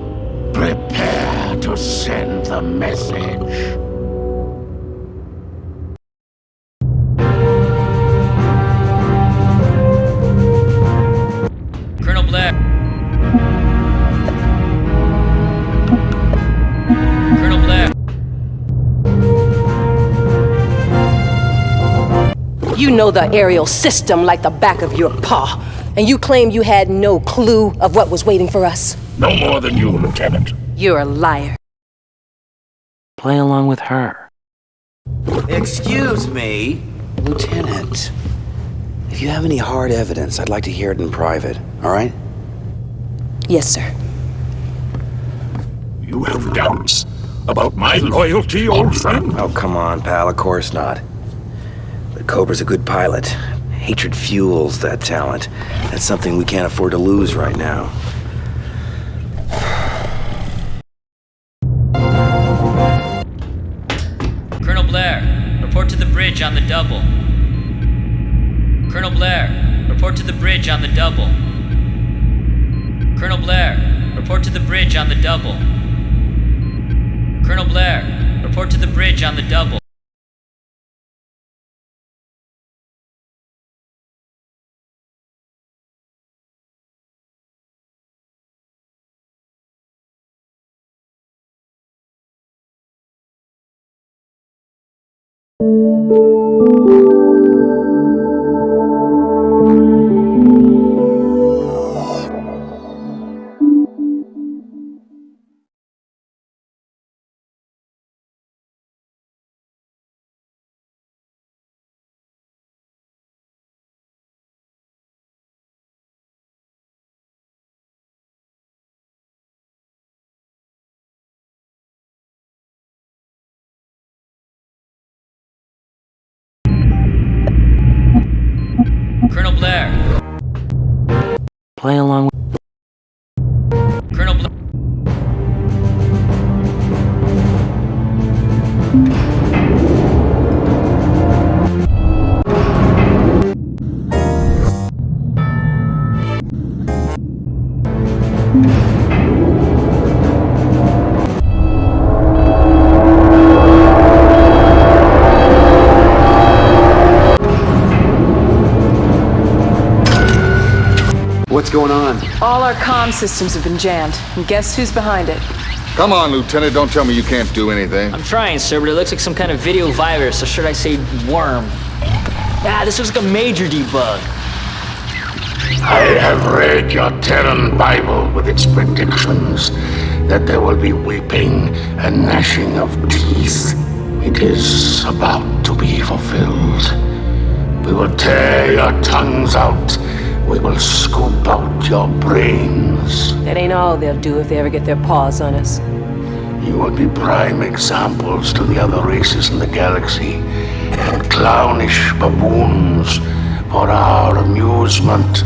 Prepare to send the message. Colonel Blair. Colonel Blair. You know the aerial system like the back of your paw, and you claim you had no clue of what was waiting for us? No more than you, Lieutenant. You're a liar. Play along with her. Excuse me, Lieutenant. If you have any hard evidence, I'd like to hear it in private, all right? Yes, sir. You have doubts about my loyalty, old friend? Oh, come on, pal, of course not. But Cobra's a good pilot. Hatred fuels that talent. That's something we can't afford to lose right now. Colonel Blair, report to the bridge on the double. Colonel Blair, report to the bridge on the double. Colonel Blair, report to the bridge on the double. Colonel Blair, report to the bridge on the double. Colonel Blair. Play along with... Colonel Blair. What's going on? All our comm systems have been jammed, and guess who's behind it? Come on, Lieutenant, don't tell me you can't do anything. I'm trying, sir, but it looks like some kind of video virus, or should I say worm? This looks like a major debug. I have read your Terran Bible with its predictions that there will be weeping and gnashing of teeth. It is about to be fulfilled. We will tear your tongues out. We will scoop out your brains. That ain't all they'll do if they ever get their paws on us. You will be prime examples to the other races in the galaxy, and clownish baboons for our amusement.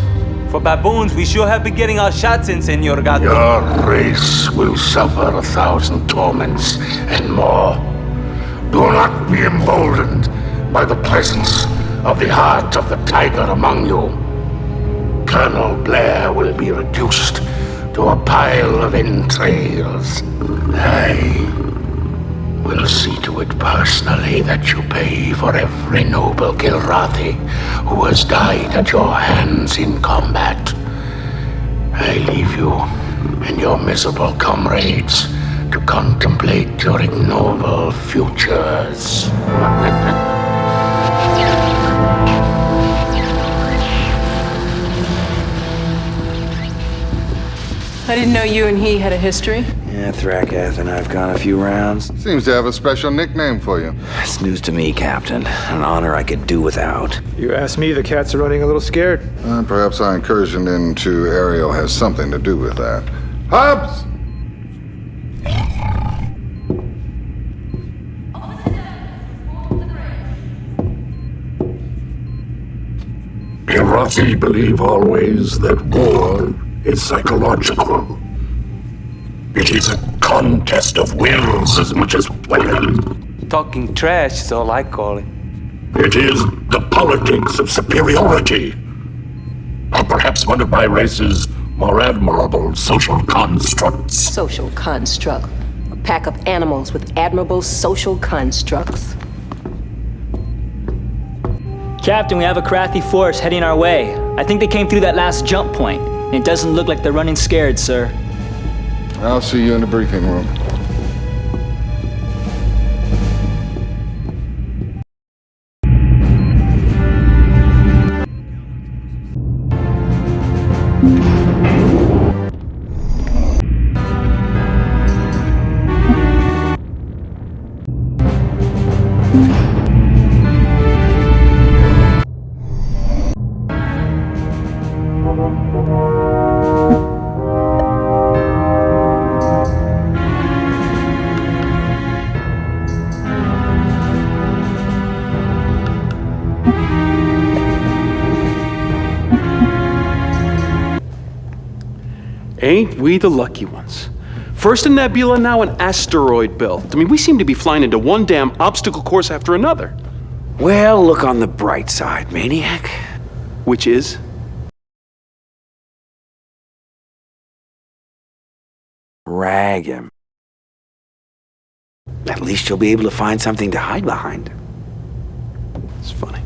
For baboons, we sure have been getting our shots in, Senor Gato. Your race will suffer 1,000 torments and more. Do not be emboldened by the presence of the heart of the tiger among you. Colonel Blair will be reduced to a pile of entrails. I will see to it personally that you pay for every noble Kilrathi who has died at your hands in combat. I leave you and your miserable comrades to contemplate your ignoble futures. I didn't know you and he had a history. Yeah, Thrakath and I've gone a few rounds. Seems to have a special nickname for you. It's news to me, Captain. An honor I could do without. You ask me, the cats are running a little scared. Perhaps our incursion into Ariel has something to do with that. Hubs! Kilrathi believe always that war is psychological. It is a contest of wills as much as weapon. Talking trash is all I call it. It is the politics of superiority. Or perhaps one of my race's more admirable social constructs. Social construct. A pack of animals with admirable social constructs. Captain, we have a Kilrathi force heading our way. I think they came through that last jump point. And it doesn't look like they're running scared, sir. I'll see you in the briefing room. Ain't we the lucky ones? First a nebula, now an asteroid belt. I mean, we seem to be flying into one damn obstacle course after another. Well, look on the bright side, Maniac. Which is? Rag him. At least you'll be able to find something to hide behind. It's funny.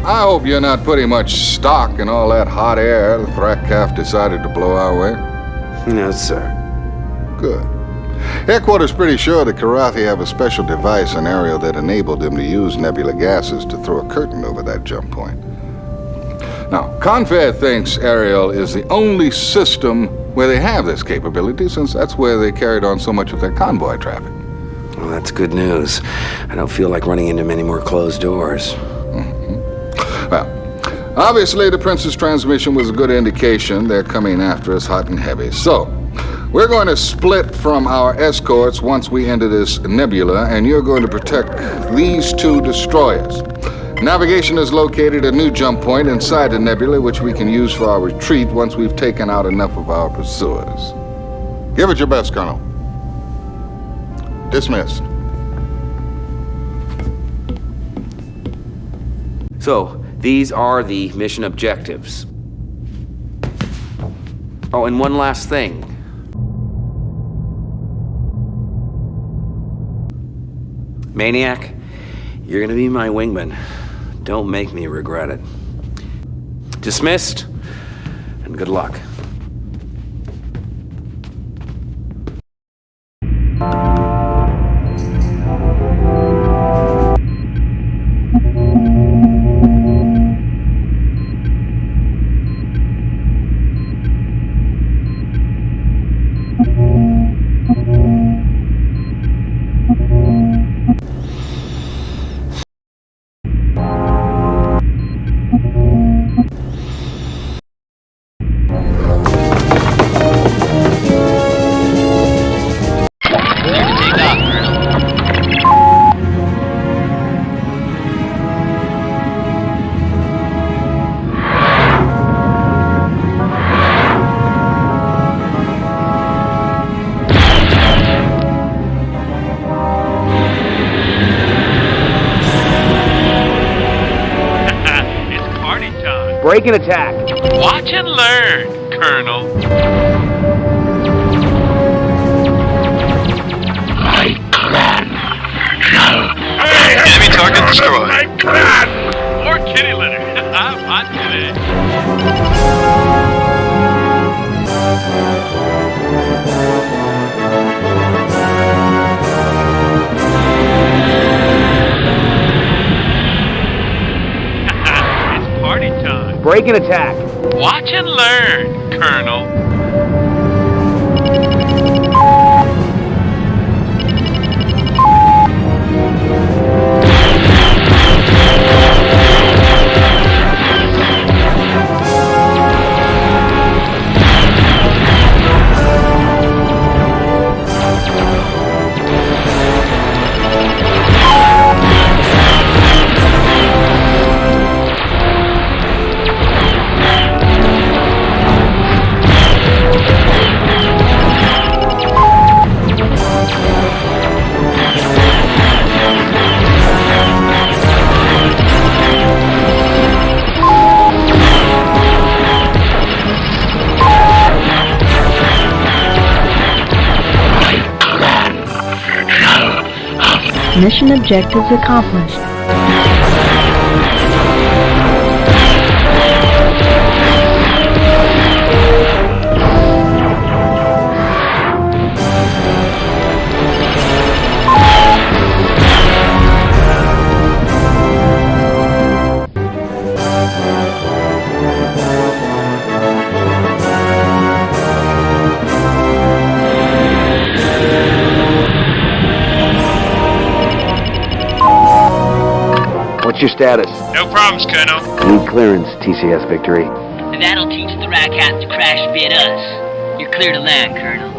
I hope you're not putting much stock in all that hot air the Thrakath decided to blow our way. No, sir. Good. Headquarters pretty sure the Kilrathi have a special device in Ariel that enabled them to use nebula gases to throw a curtain over that jump point. Now, Confed thinks Ariel is the only system where they have this capability, since that's where they carried on so much of their convoy traffic. Well, that's good news. I don't feel like running into many more closed doors. Well, obviously the Prince's transmission was a good indication they're coming after us hot and heavy. So, we're going to split from our escorts once we enter this nebula, and you're going to protect these two destroyers. Navigation has located a new jump point inside the nebula, which we can use for our retreat once we've taken out enough of our pursuers. Give it your best, Colonel. Dismissed. So, these are the mission objectives. Oh, and one last thing. Maniac, you're gonna be my wingman. Don't make me regret it. Dismissed, and good luck. Break and attack. Watch and learn, Colonel. My clan shall... Enemy target destroyed. My clan! More kitty litter. I'm hot today. It's party time. Break and attack. Watch and learn, Colonel. Mission objectives accomplished. What's your status? No problems, Colonel. Need clearance, TCS Victory. That'll teach the Rackhat to crash bid us. You're clear to land, Colonel.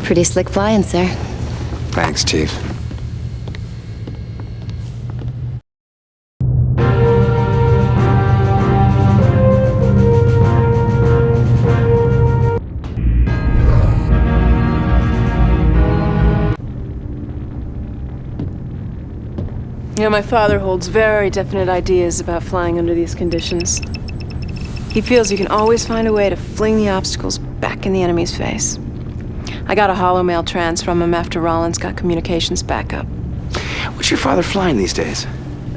Pretty slick flying, sir. Thanks, Chief. You know, my father holds very definite ideas about flying under these conditions. He feels you can always find a way to fling the obstacles back in the enemy's face. I got a holomail trans from him after Rollins got communications back up. What's your father flying these days?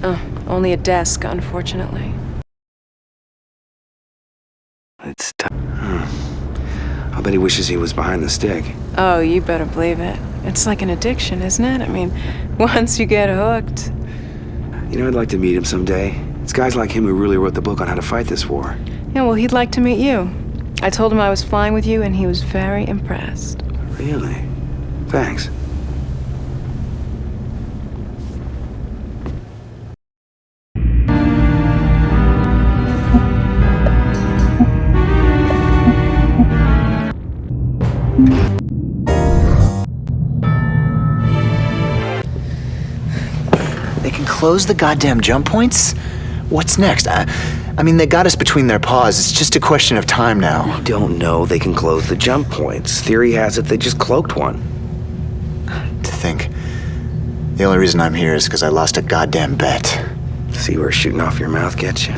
Oh, only a desk, unfortunately. It's tough. I'll bet he wishes he was behind the stick. Oh, you better believe it. It's like an addiction, isn't it? I mean, once you get hooked. You know, I'd like to meet him someday. It's guys like him who really wrote the book on how to fight this war. Yeah, well, he'd like to meet you. I told him I was flying with you, and he was very impressed. Really? Thanks. They can close the goddamn jump points? What's next? I mean, they got us between their paws. It's just a question of time now. I don't know. They can close the jump points. Theory has it they just cloaked one. To think. The only reason I'm here is because I lost a goddamn bet. See where shooting off your mouth gets you?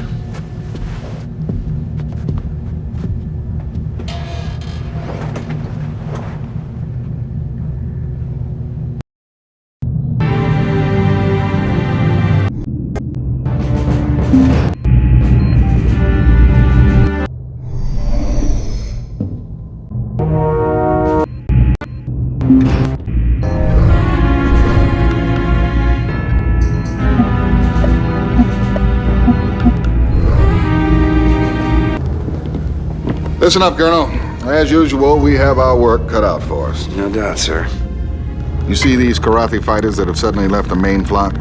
Listen up, Colonel. As usual, we have our work cut out for us. No doubt, sir. You see these Kilrathi fighters that have suddenly left the main flock?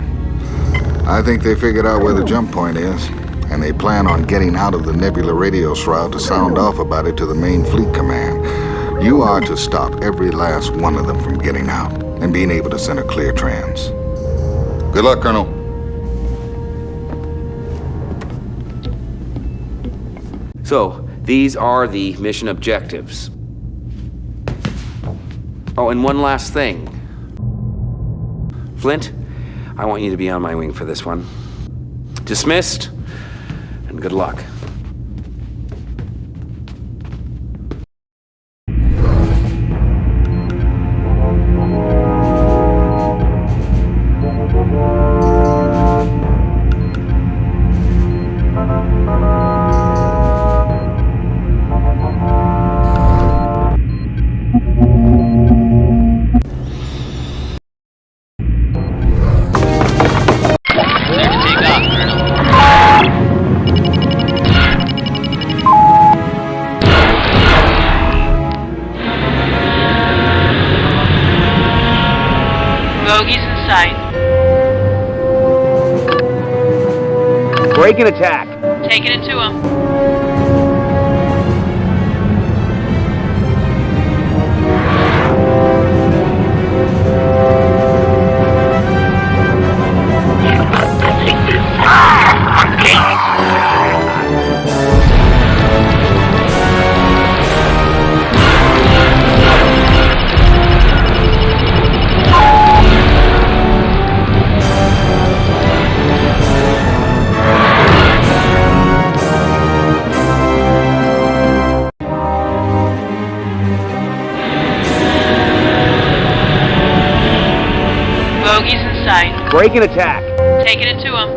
I think they figured out where the jump point is, and they plan on getting out of the Nebula radio shroud to sound off about it to the main fleet command. You are to stop every last one of them from getting out and being able to send a clear trans. Good luck, Colonel. So, these are the mission objectives. Oh, and one last thing. Flint, I want you to be on my wing for this one. Dismissed, and good luck. Bogies in sight. Break and attack. Taking it to him. Bogies in sight. Break and attack. Taking it to him.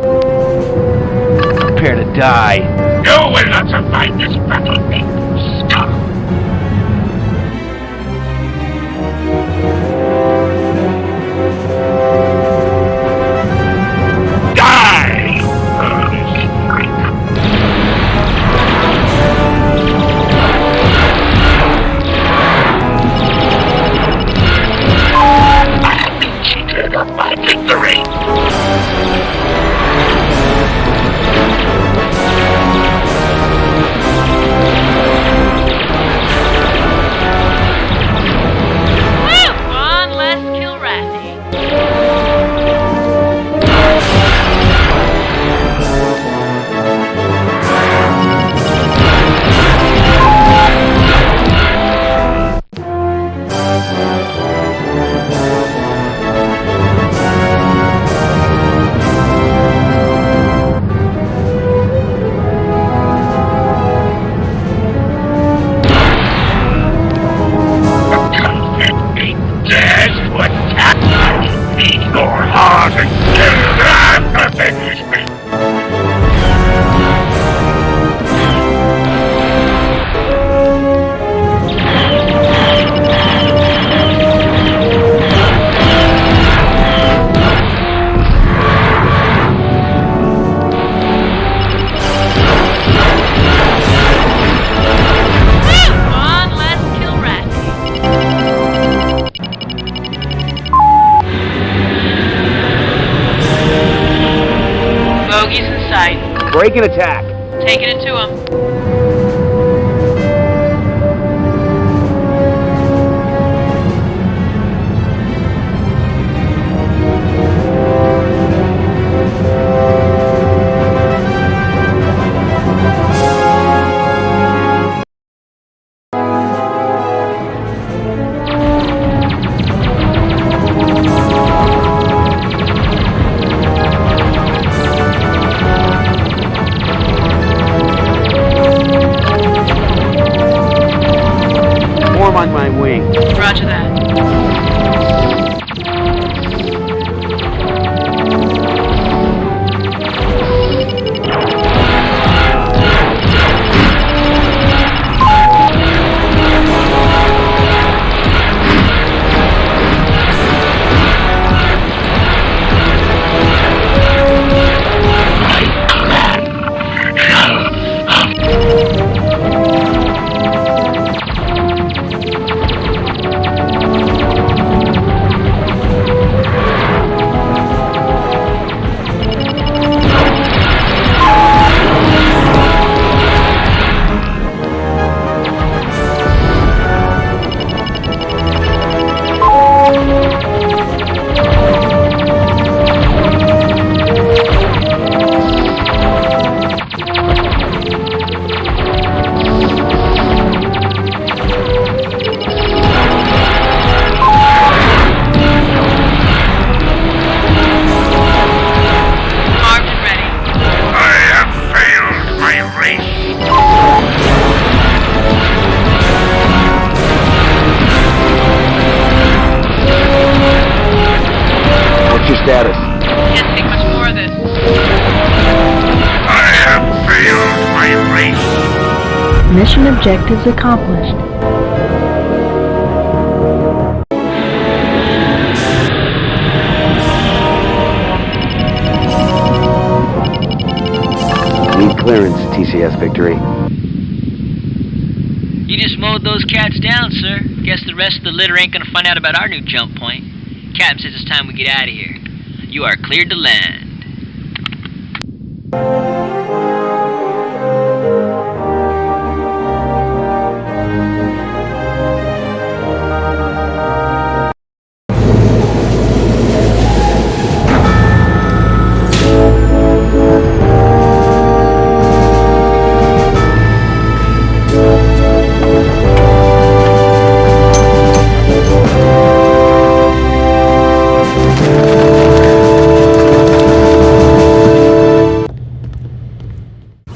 Prepare to die. You will not survive this battle, scum. Victory! Break and attack. Taking it to him. Form on my wing. Roger that. Status. Can't take much more of this. I have failed my race. Mission objectives accomplished. Need clearance, TCS Victory. You just mowed those cats down, sir. Guess the rest of the litter ain't gonna find out about our new jump point. Captain says it's time we get out of here. You are cleared to land.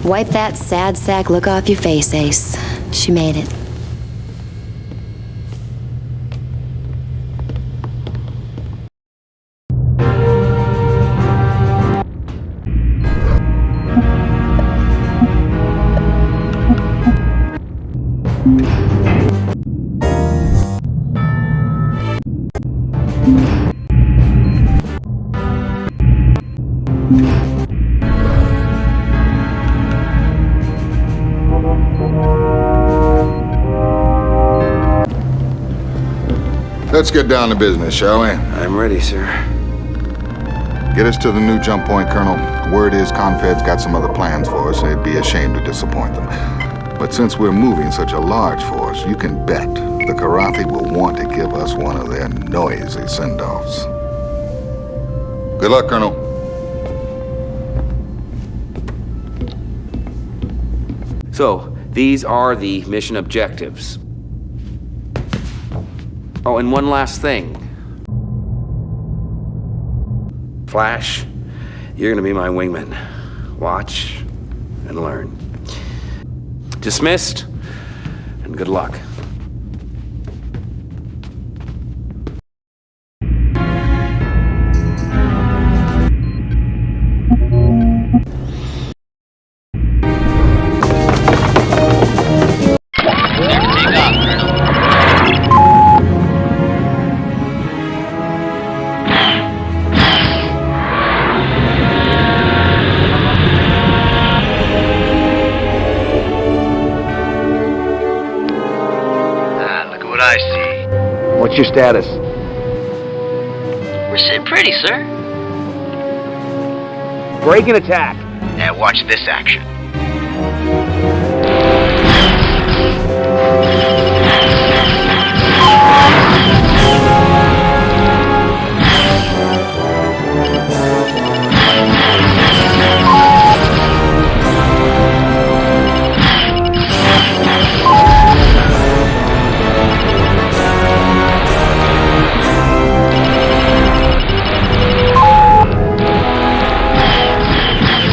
Wipe that sad sack look off your face, Ace. She made it. Let's get down to business, shall we? I'm ready, sir. Get us to the new jump point, Colonel. Word is Confed's got some other plans for us, and it'd be a shame to disappoint them. But since we're moving such a large force, you can bet the Kilrathi will want to give us one of their noisy send-offs. Good luck, Colonel. So, these are the mission objectives. Oh, and one last thing. Flash, you're gonna be my wingman. Watch and learn. Dismissed, and good luck. I see. What's your status? We're sitting pretty, sir. Break and attack. Now watch this action.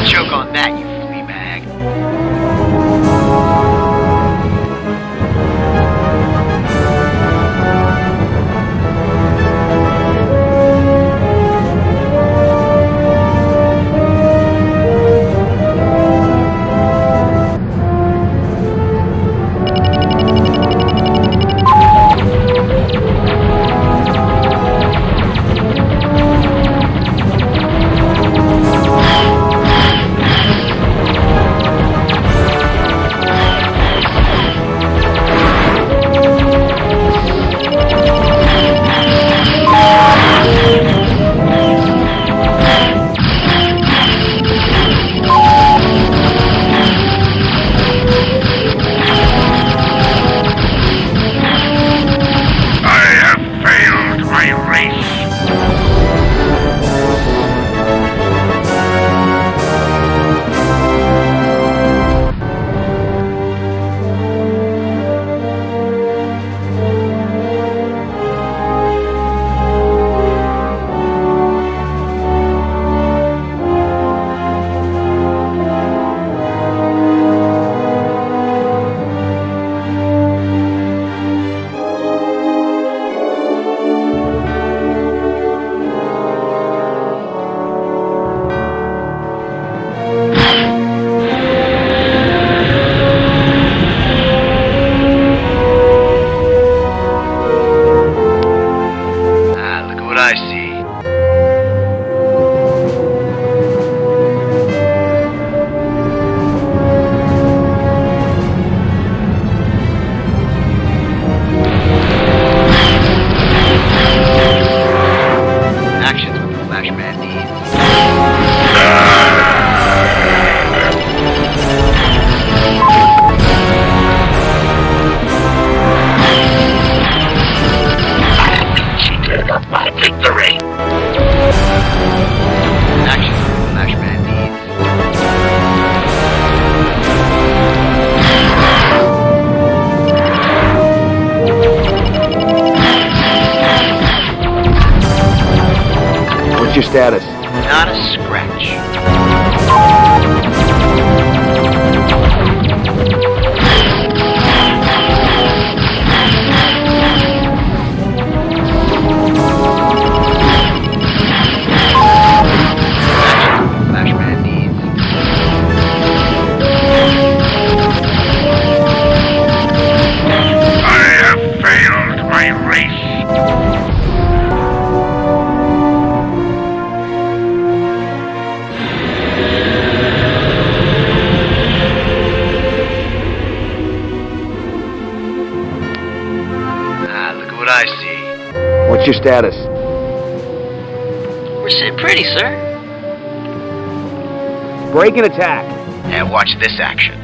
Choke on that, you flea bag. I see. Actions with the Flashman needs. My victory! Actions with the Flashman needs. What's your status? Not a scratch. Flashman needs. I have failed my race. Look at what I see. What's your status? We're sitting pretty, sir. Break and attack. Now watch this action.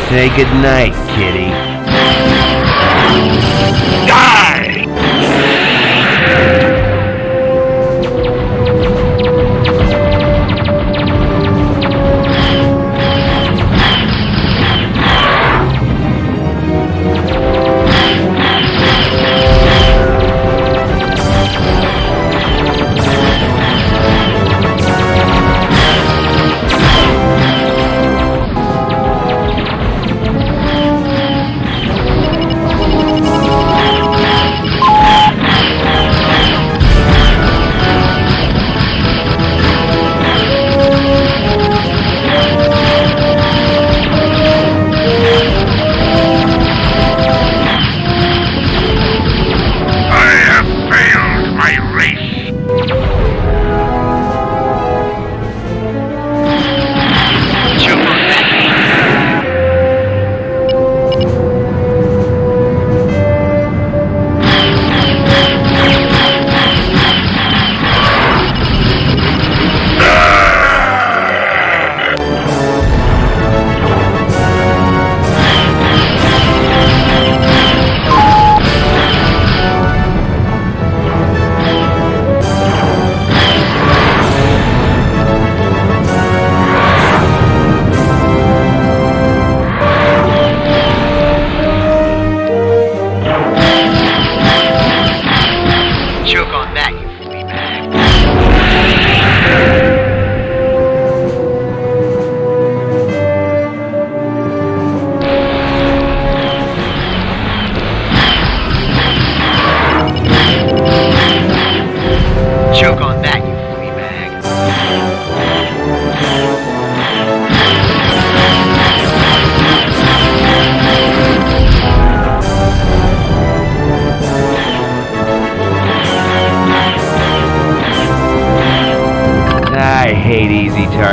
Say goodnight, kitty. Die!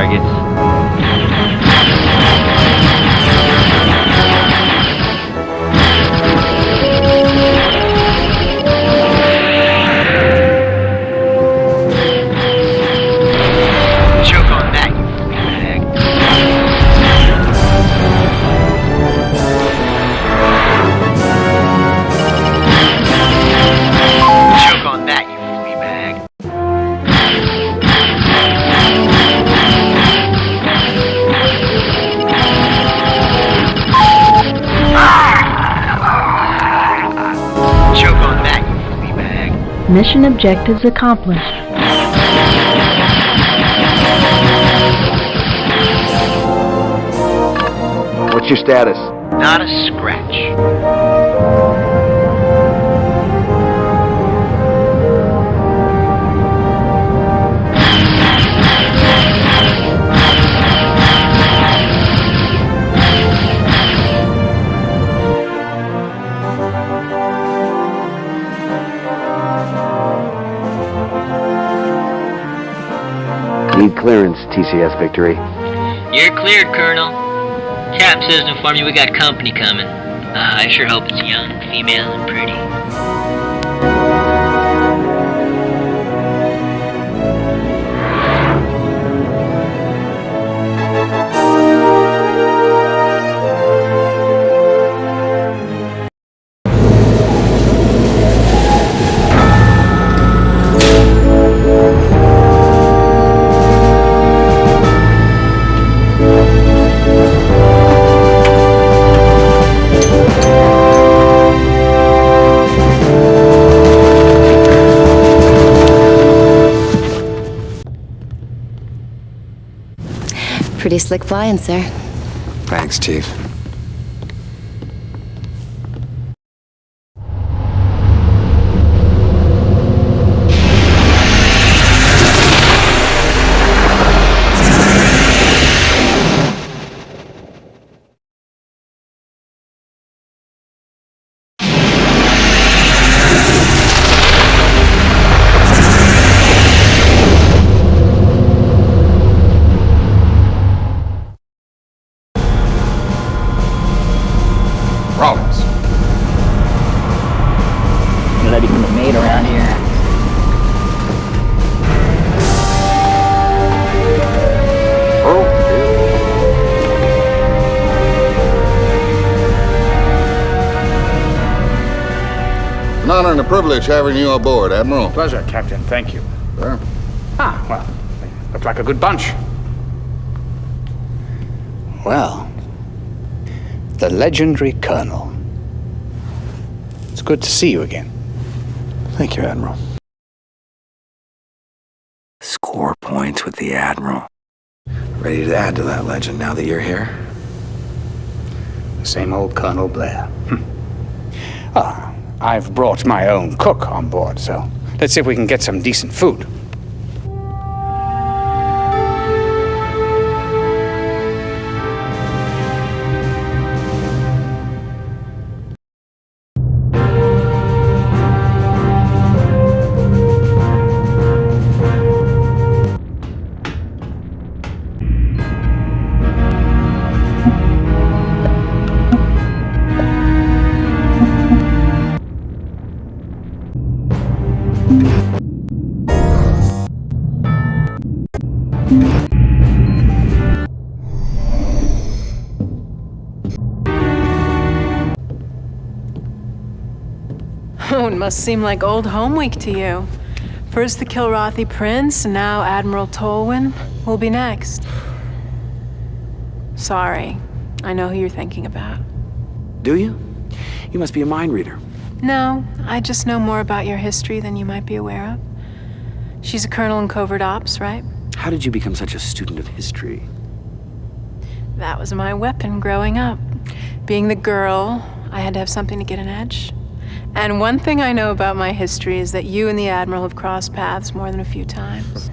targets. Choke on that, you bag. Choke on that, you flea bag. Choke on that, you flea bag. Mission objectives accomplished. What's your status? Not a scratch. Need clearance, TCS Victory. You're cleared, Colonel. Cap says to inform you we got company coming. I sure hope it's young, female, and pretty. Pretty slick flying, sir. Thanks, Chief. Rollins. Let him the maid around here. An honor and a privilege having you aboard, Admiral. Pleasure, Captain. Thank you. Sir? Ah, well, they look like a good bunch. Well, the legendary Colonel. It's good to see you again. Thank you, Admiral. Score points with the Admiral. Ready to add to that legend now that you're here? The same old Colonel Blair. Ah, I've brought my own cook on board, so let's see if we can get some decent food. Oh, it must seem like old home week to you. First the Kilrathi Prince, and now Admiral Tolwyn will be next. Sorry, I know who you're thinking about. Do you? You must be a mind reader. No, I just know more about your history than you might be aware of. She's a colonel in covert ops, right? How did you become such a student of history? That was my weapon growing up. Being the girl, I had to have something to get an edge. And one thing I know about my history is that you and the Admiral have crossed paths more than a few times.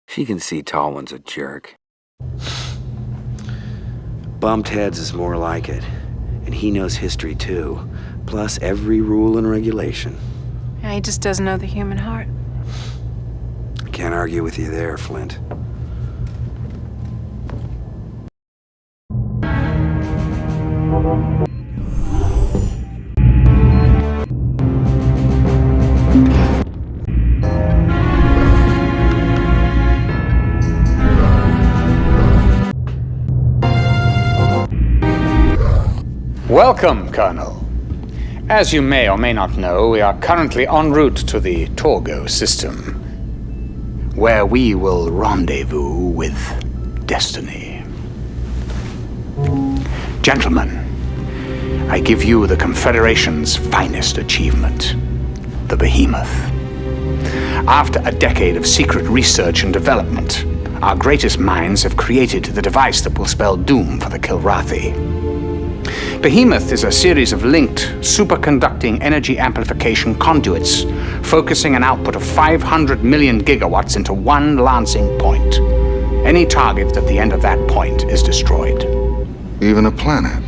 She can see Tolwyn's a jerk. Bumped heads is more like it. And he knows history too. Plus every rule and regulation. Yeah, he just doesn't know the human heart. Can't argue with you there, Flint. Welcome, Colonel. As you may or may not know, we are currently en route to the Torgo system, where we will rendezvous with destiny. Gentlemen, I give you the Confederation's finest achievement, the Behemoth. After a decade of secret research and development, our greatest minds have created the device that will spell doom for the Kilrathi. Behemoth is a series of linked, superconducting energy amplification conduits, focusing an output of 500 million gigawatts into one lancing point. Any target at the end of that point is destroyed. Even a planet?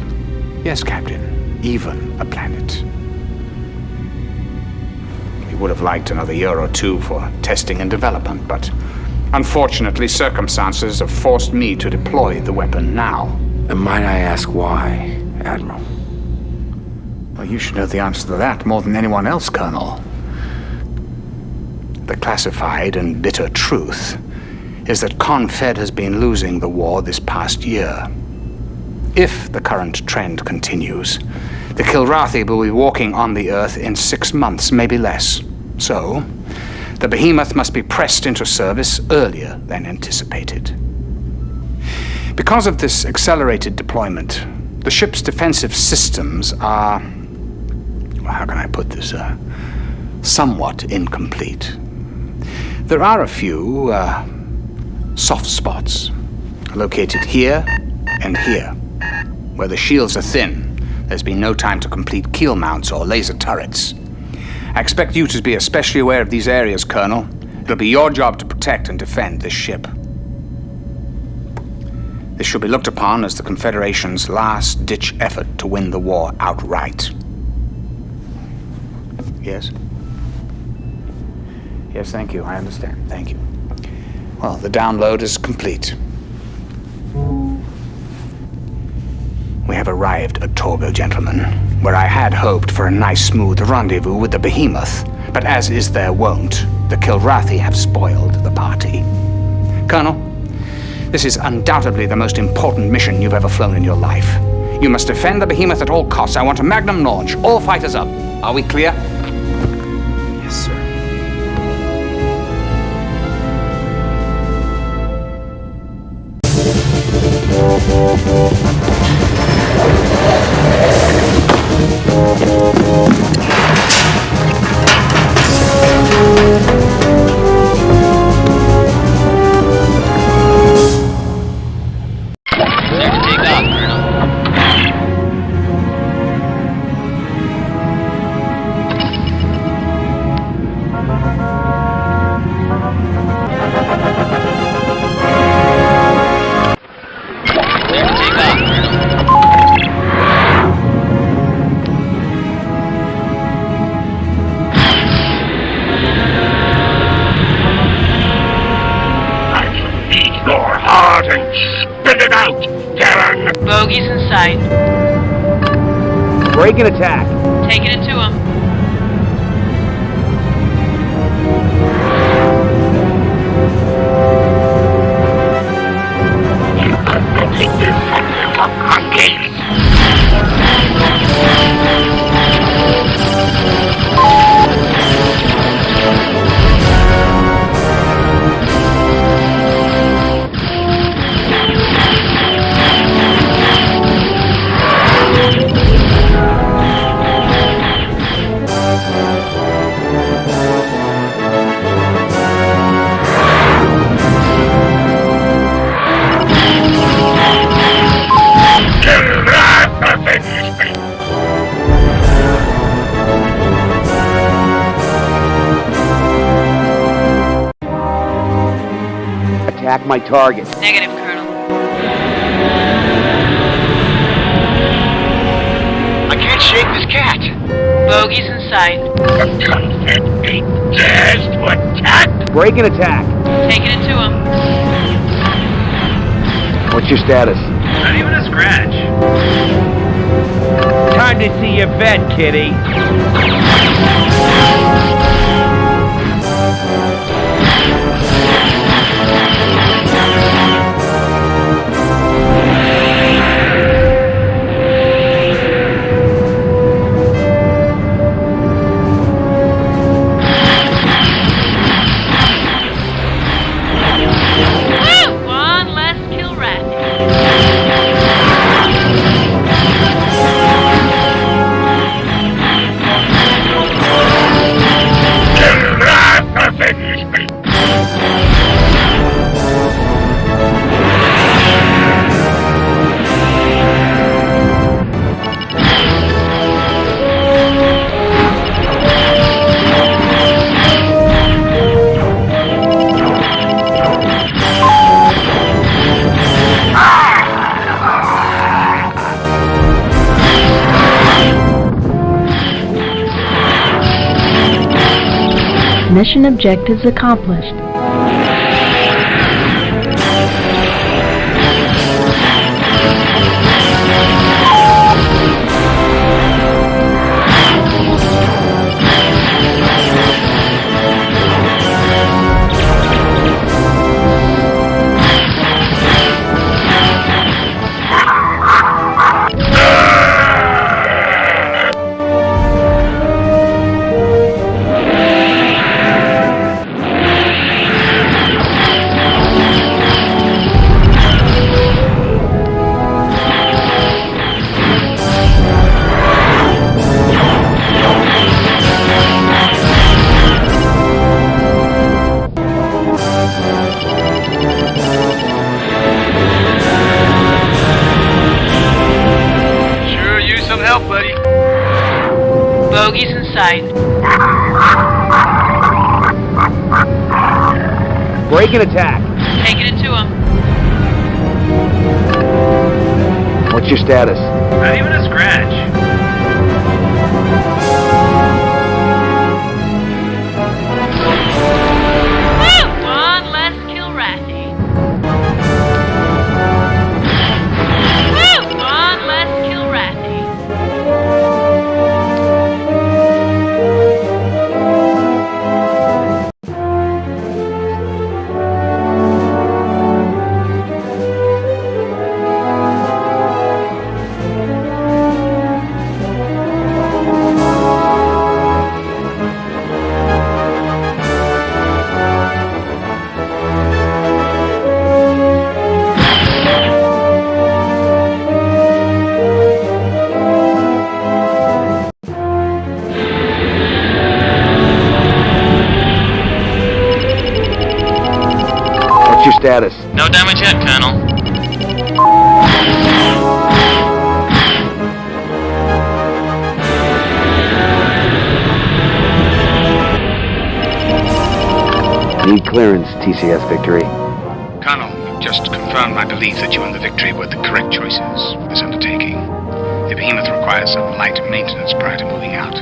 Yes, Captain. Even a planet. We would have liked another year or two for testing and development, but unfortunately circumstances have forced me to deploy the weapon now. And might I ask why, Admiral? Well, you should know the answer to that more than anyone else, Colonel. The classified and bitter truth is that Confed has been losing the war this past year. If the current trend continues, the Kilrathi will be walking on the Earth in 6 months, maybe less. So, the Behemoth must be pressed into service earlier than anticipated. Because of this accelerated deployment, the ship's defensive systems are, well, how can I put this, somewhat incomplete. There are a few soft spots located here and here. Where the shields are thin, there's been no time to complete keel mounts or laser turrets. I expect you to be especially aware of these areas, Colonel. It'll be your job to protect and defend this ship. This should be looked upon as the Confederation's last-ditch effort to win the war outright. Yes? Yes, thank you. I understand. Thank you. Well, the download is complete. We have arrived at Torgo, gentlemen, where I had hoped for a nice, smooth rendezvous with the Behemoth. But as is their wont, the Kilrathi have spoiled the party. Colonel, this is undoubtedly the most important mission you've ever flown in your life. You must defend the Behemoth at all costs. I want a magnum launch. All fighters up. Are we clear? Yes, sir. Clear to take off, Colonel. Clear to take off, Colonel. Your heart and spit it out, Terran! Bogey's in sight. Break and attack. Taking it to him. Take this monkey! Attack my target. Negative, Colonel. I can't shake this cat. Bogey's in sight. The Confed ain't dares to attack Break and attack. Taking it to him. What's your status? Not even a scratch. Time to see your vet, kitty. One less Kilrathi. Mission objectives accomplished. Sure, use some help, buddy. Bogeys in sight. Break and attack. Taking it to him. What's your status? Not even a scratch. One less Kilrathi. One less Kilrathi. What's your status? No damage yet, Colonel. Need clearance, TCS Victory. Colonel, you've just confirmed my belief that you and the Victory were the correct choices for this undertaking. The Behemoth requires some light maintenance prior to moving out,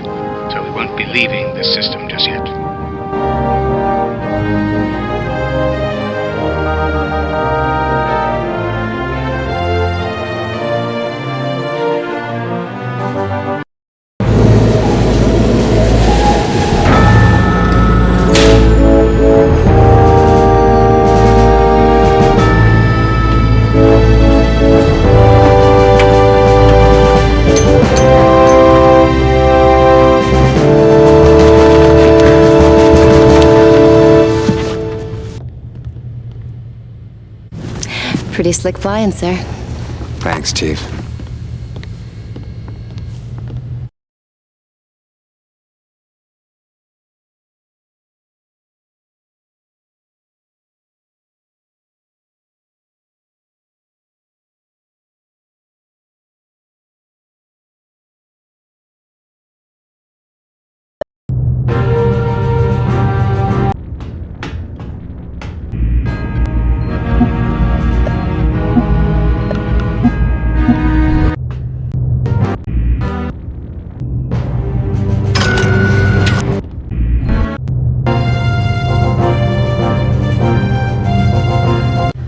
so we won't be leaving this system just yet. Pretty slick flying, sir. Thanks, Chief.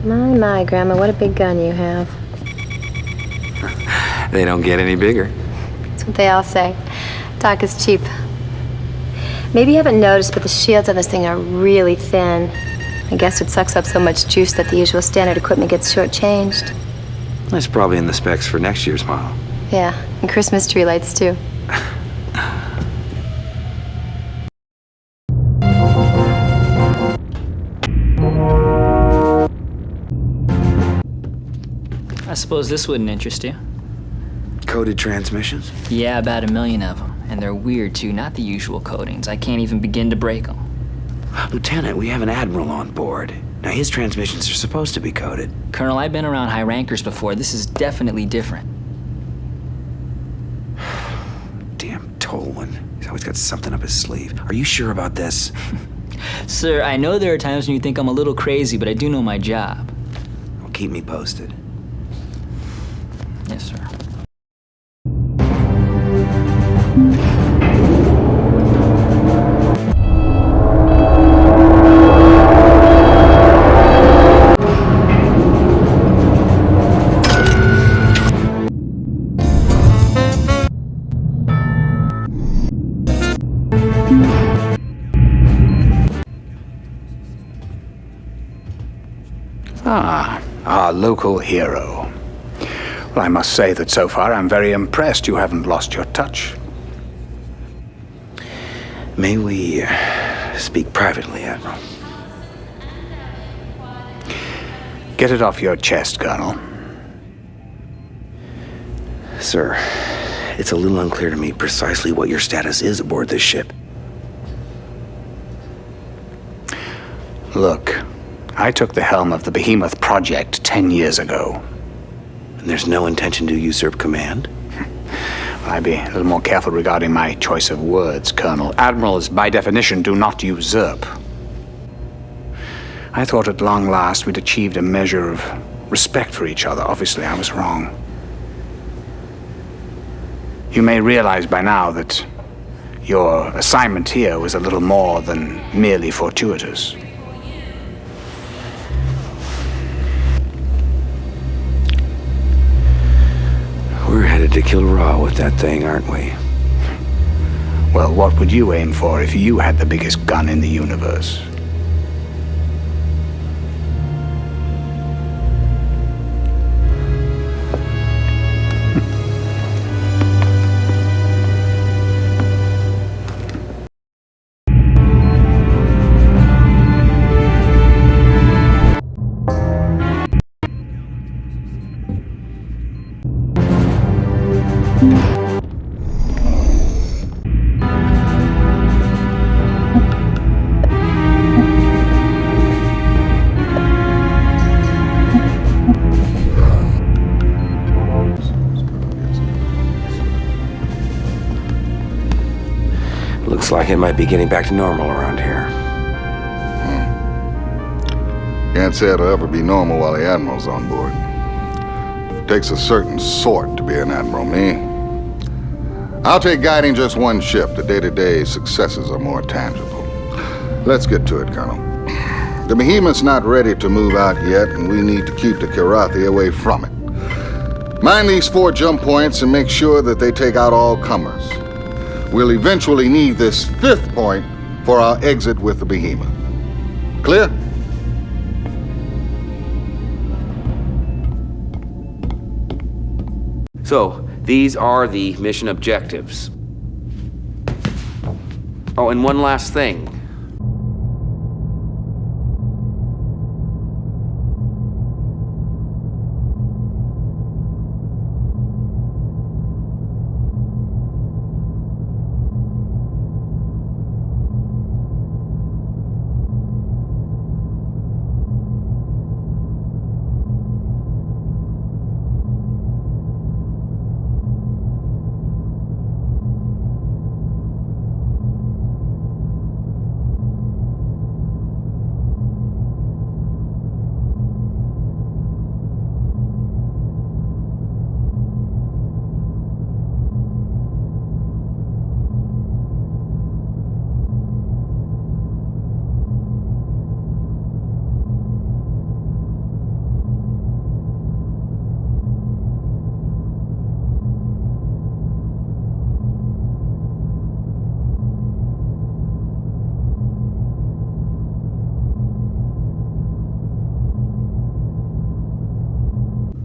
My, Grandma, what a big gun you have. They don't get any bigger. That's what they all say. Talk is cheap. Maybe you haven't noticed, but the shields on this thing are really thin. I guess it sucks up so much juice that the usual standard equipment gets shortchanged. That's probably in the specs for next year's model. Yeah, and Christmas tree lights, too. I suppose this wouldn't interest you. Coded transmissions? Yeah, about 1 million of them. And they're weird, too, not the usual codings. I can't even begin to break them. Lieutenant, we have an admiral on board. Now, his transmissions are supposed to be coded. Colonel, I've been around high rankers before. This is definitely different. Damn Tolan. He's always got something up his sleeve. Are you sure about this? Sir, I know there are times when you think I'm a little crazy, but I do know my job. Well, keep me posted. Yes, sir. Ah, our local hero. Well, I must say that so far I'm very impressed you haven't lost your touch. May we speak privately, Admiral? Get it off your chest, Colonel. Sir, it's a little unclear to me precisely what your status is aboard this ship. Look, I took the helm of the Behemoth Project 10 years ago. And there's no intention to usurp command? Well, I'd be a little more careful regarding my choice of words, Colonel. Admirals, by definition, do not usurp. I thought at long last we'd achieved a measure of respect for each other. Obviously, I was wrong. You may realize by now that your assignment here was a little more than merely fortuitous. We're headed to Kilrathi with that thing, aren't we? Well, what would you aim for if you had the biggest gun in the universe? Looks like it might be getting back to normal around here. Can't say it'll ever be normal while the Admiral's on board. It takes a certain sort to be an Admiral, me. I'll take guiding just one ship. The day-to-day successes are more tangible. Let's get to it, Colonel. The Behemoth's not ready to move out yet, and we need to keep the Kilrathi away from it. Mind these 4 jump points and make sure that they take out all comers. We'll eventually need this 5th point for our exit with the Behemoth. Clear? So, these are the mission objectives. Oh, and one last thing.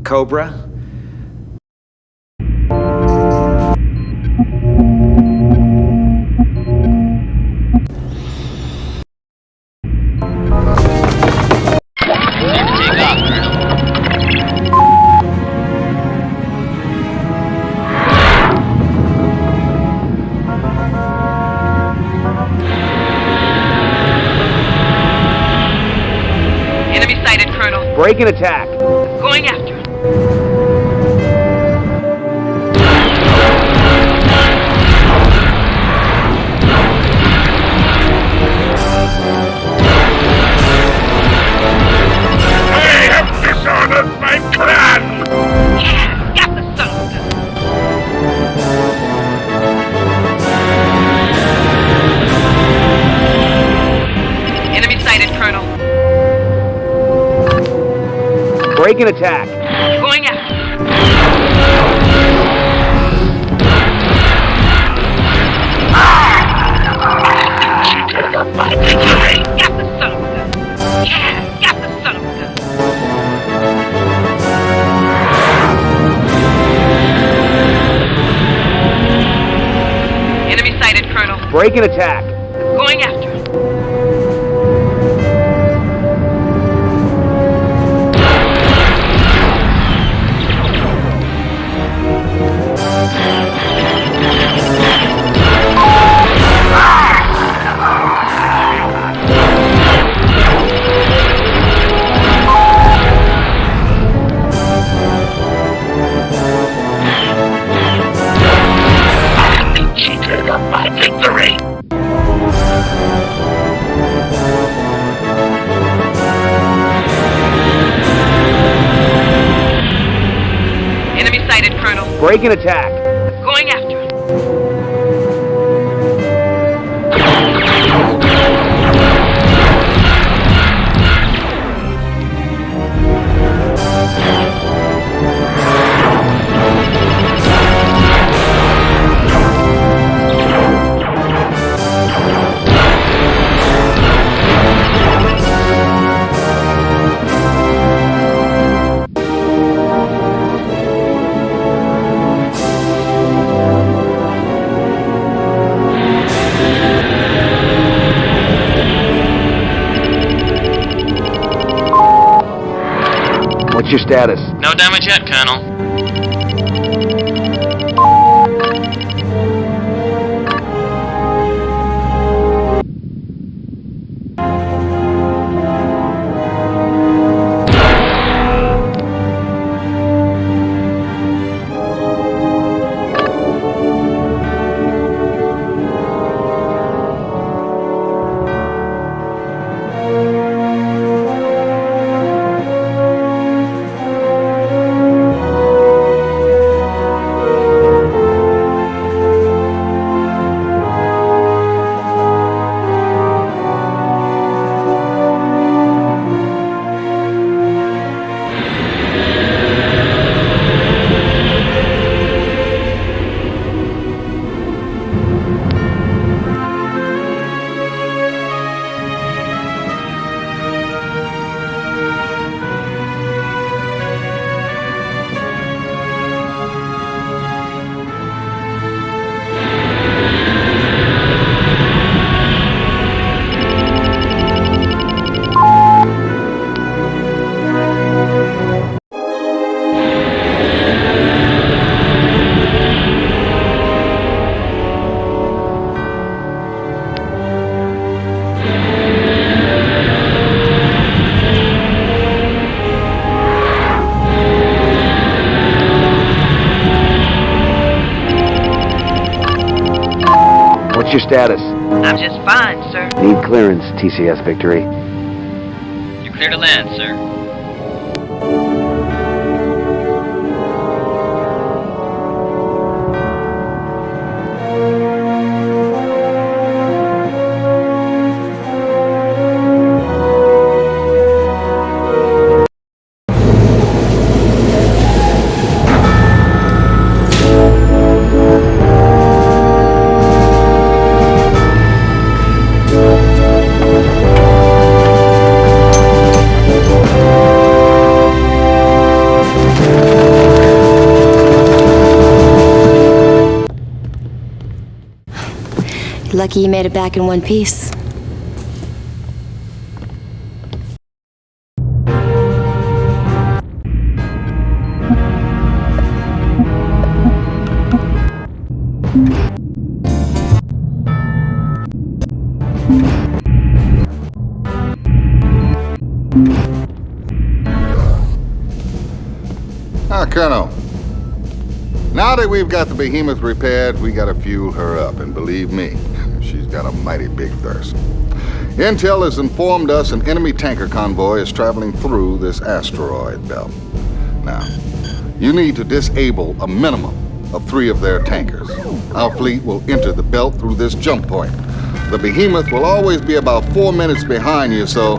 Cobra? Enemy sighted, Colonel. Break and attack. Going after him. I have dishonored my clan! Yeah, got the son of a gun. Enemy sighted, Colonel. Break and attack. Going after him. Got the son of a gun. Yeah, got the son of a gun. Enemy sighted, Colonel. Break and attack. Going after him. Cheated of my victory! Enemy sighted, Colonel. Break and attack. Going after him. What's your status? No damage yet, Colonel. What's your status? I'm just fine, sir. Need clearance, TCS Victory. You're clear to land, sir. Lucky you made it back in one piece. Colonel, now that we've got the behemoth repaired, we gotta fuel her up, and believe me, she's got a mighty big thirst. Intel has informed us an enemy tanker convoy is traveling through this asteroid belt. Now, you need to disable a minimum of 3 of their tankers. Our fleet will enter the belt through this jump point. The behemoth will always be about 4 minutes behind you, so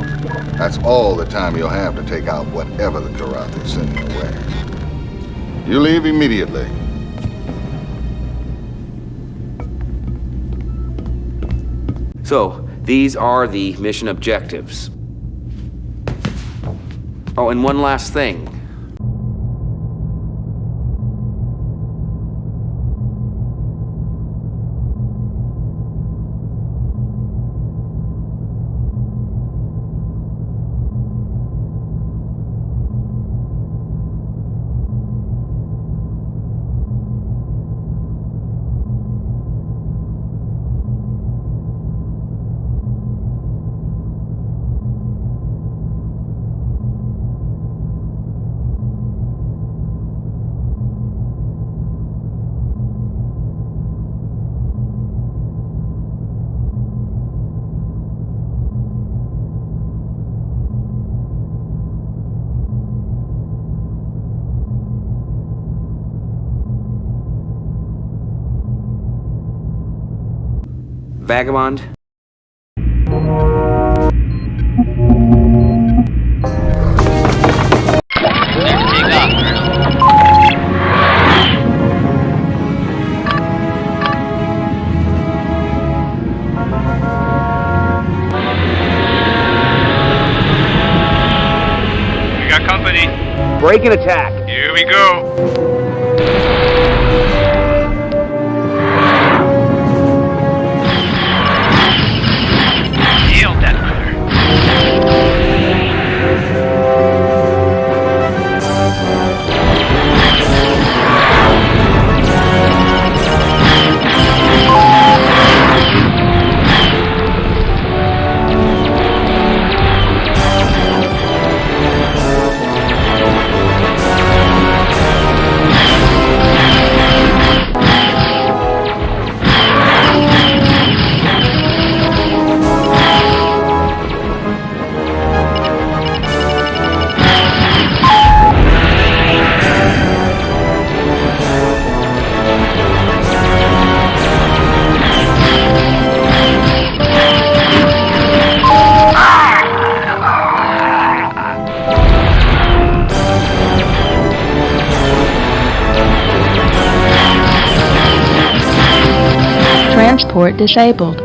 that's all the time you'll have to take out whatever the Kilrathi send your way. You leave immediately. So, these are the mission objectives. Oh, and one last thing. Vagabond? We got company. Break and attack. Here we go. Transport disabled.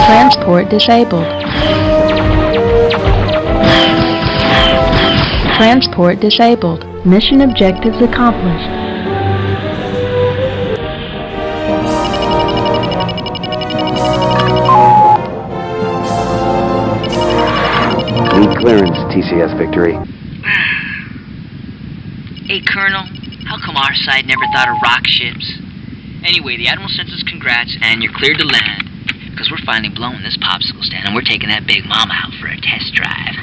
Transport disabled. Transport disabled. Mission objectives accomplished. Need clearance, TCS Victory. Hey, Colonel, how come our side never thought of rock ships? Anyway, the Admiral sends us congrats, and you're cleared to land. Because we're finally blowing this popsicle stand, and we're taking that big mama out for a test drive.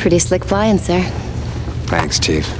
Pretty slick flying, sir. Thanks, Chief.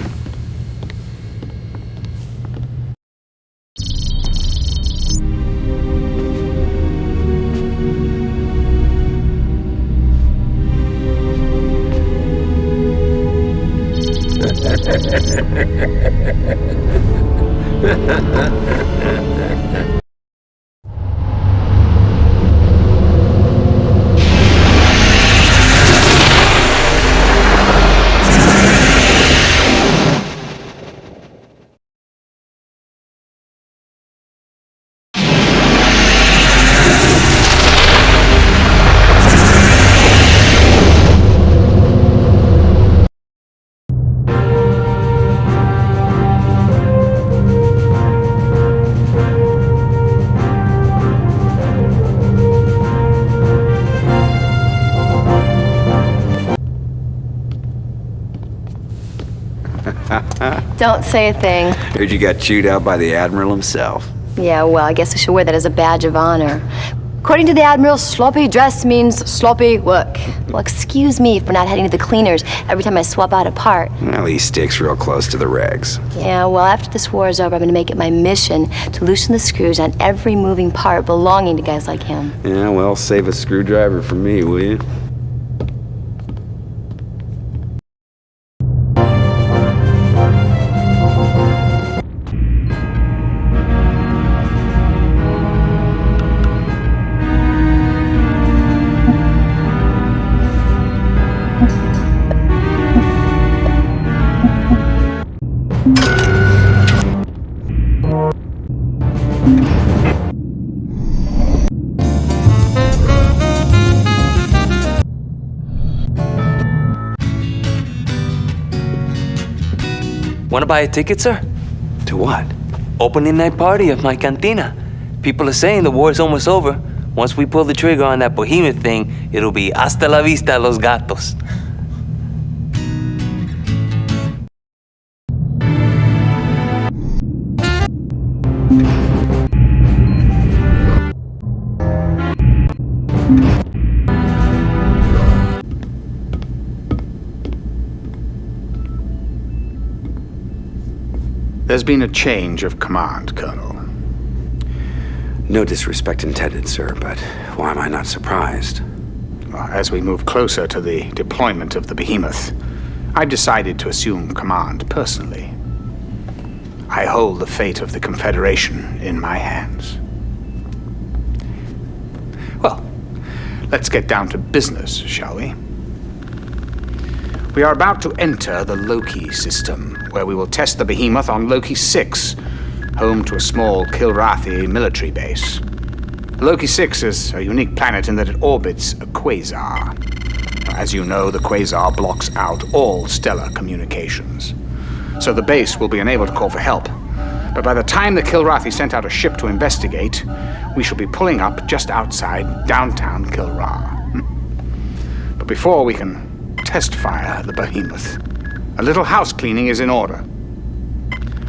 Don't say a thing. Heard you got chewed out by the Admiral himself. Yeah, well, I guess I should wear that as a badge of honor. According to the Admiral, sloppy dress means sloppy work. Well, excuse me for not heading to the cleaners every time I swap out a part. Well, he sticks real close to the regs. Yeah, well, after this war is over, I'm going to make it my mission to loosen the screws on every moving part belonging to guys like him. Yeah, well, save a screwdriver for me, will you? Want to buy a ticket, sir? To what? Opening night party of my cantina. People are saying the war is almost over. Once we pull the trigger on that behemoth thing, it'll be hasta la vista los gatos. There's been a change of command, Colonel. No disrespect intended, sir, but why am I not surprised? Well, as we move closer to the deployment of the behemoth, I've decided to assume command personally. I hold the fate of the Confederation in my hands. Well, let's get down to business, shall we? We are about to enter the Loki system, where we will test the behemoth on Loki 6, home to a small Kilrathi military base. Loki 6 is a unique planet in that it orbits a quasar. As you know, the quasar blocks out all stellar communications. So the base will be unable to call for help. But by the time the Kilrathi sent out a ship to investigate, we shall be pulling up just outside downtown Kilra. But before we can test fire the behemoth, a little house cleaning is in order.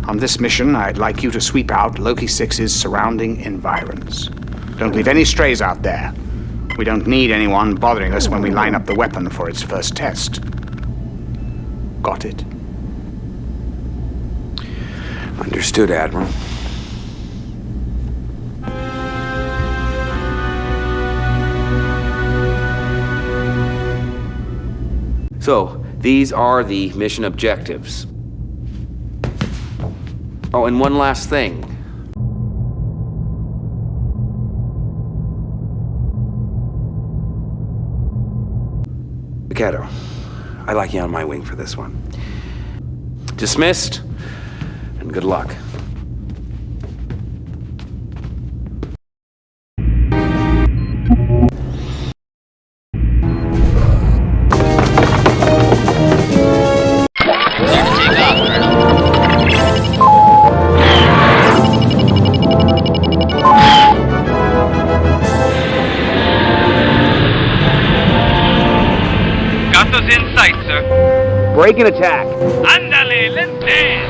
On this mission, I'd like you to sweep out Loki 6's surrounding environs. Don't leave any strays out there. We don't need anyone bothering us when we line up the weapon for its first test. Got it? Understood, Admiral. So, these are the mission objectives. Oh, and one last thing. Mikado, I'd like you on my wing for this one. Dismissed, and good luck. In sight, sir. Break and attack. Ándale, lente.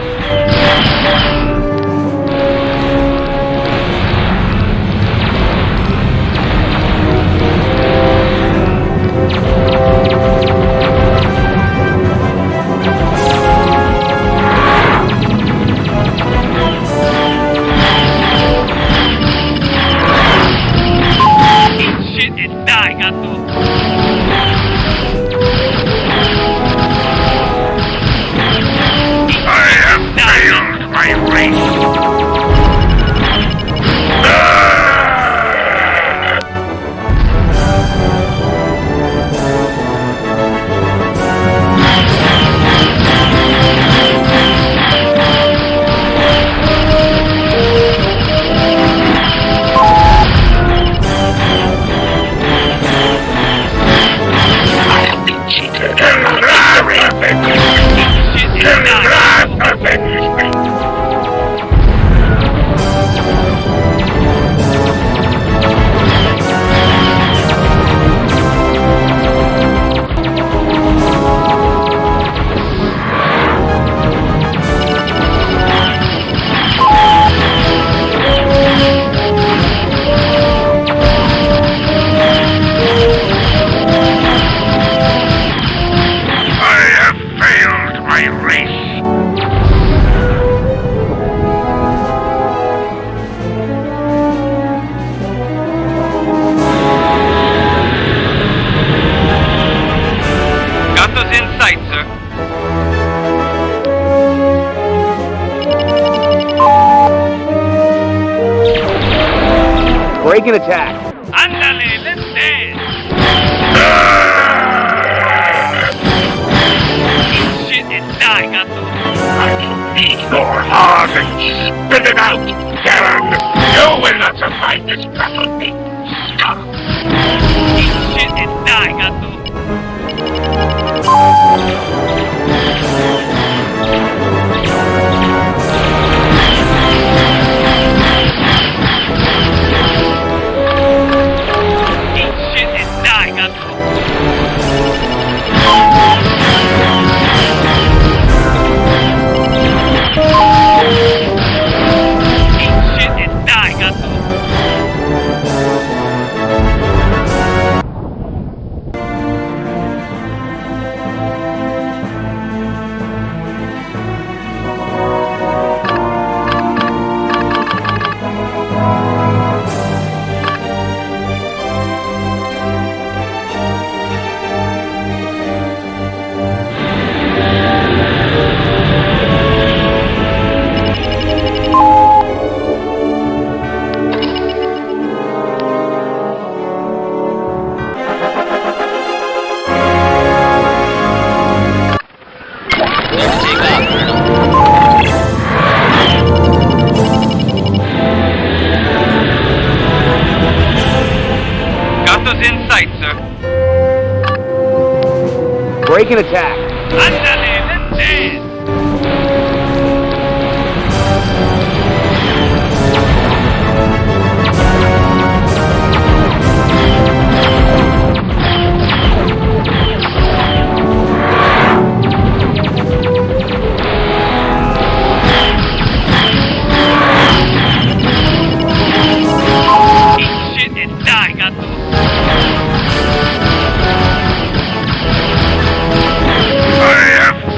Breaking attack. Ándale, let's dance. Eat shit and die, gato. I will eat your heart and spit it out, Karen. You will not survive this battle, me. Eat shit and die, gato. In sight, sir. Breaking attack. Ándale, let's dance. Eat shit and die, gato.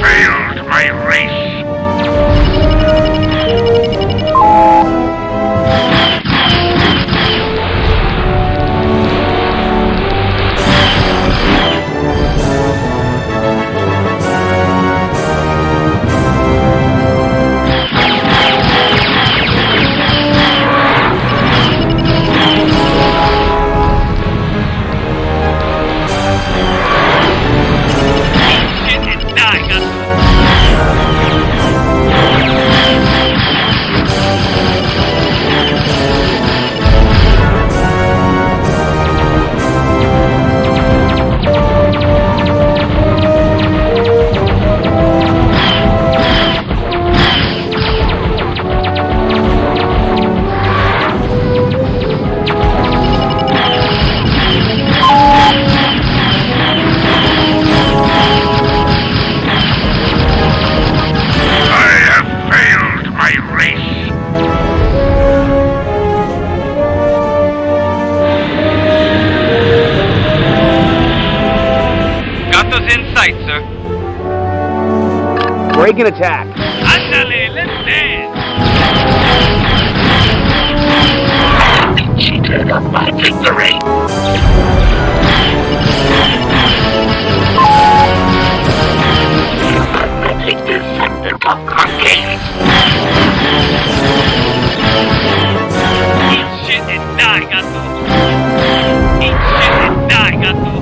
Failed my race. In sight, sir. Breaking attack. Ándale, let's dance. Cheated of my victory. Pathetic descendant of monkeys. Eat shit and die, gato. Eat shit and die, gato.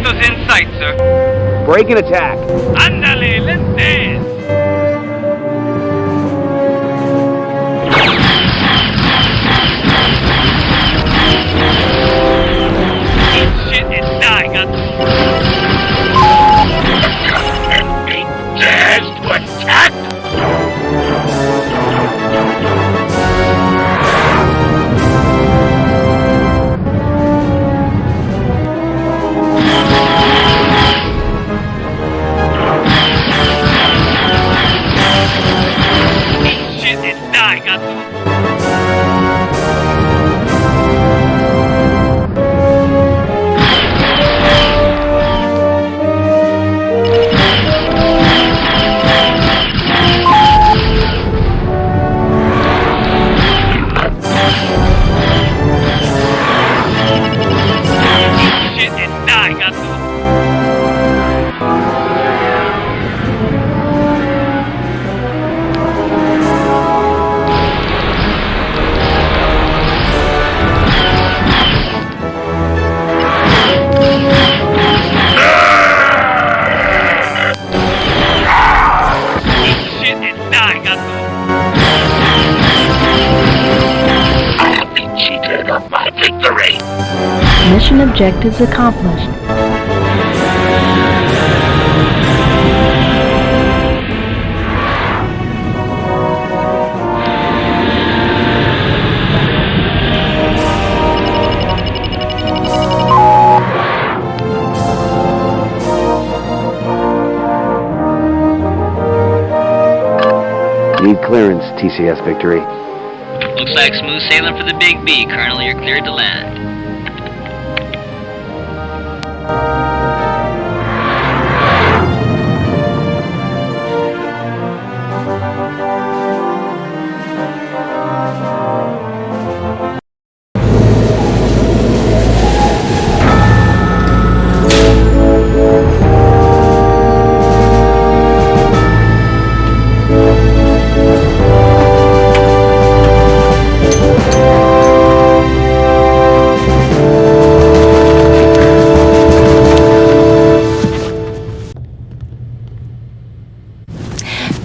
In sight, sir. Breaking attack. Ándale, let's dance. Eat shit and die, gato. Dares to attack? Mission objectives accomplished. Need clearance, TCS Victory. Looks like smooth sailing for the Big B, Colonel. You're cleared to land.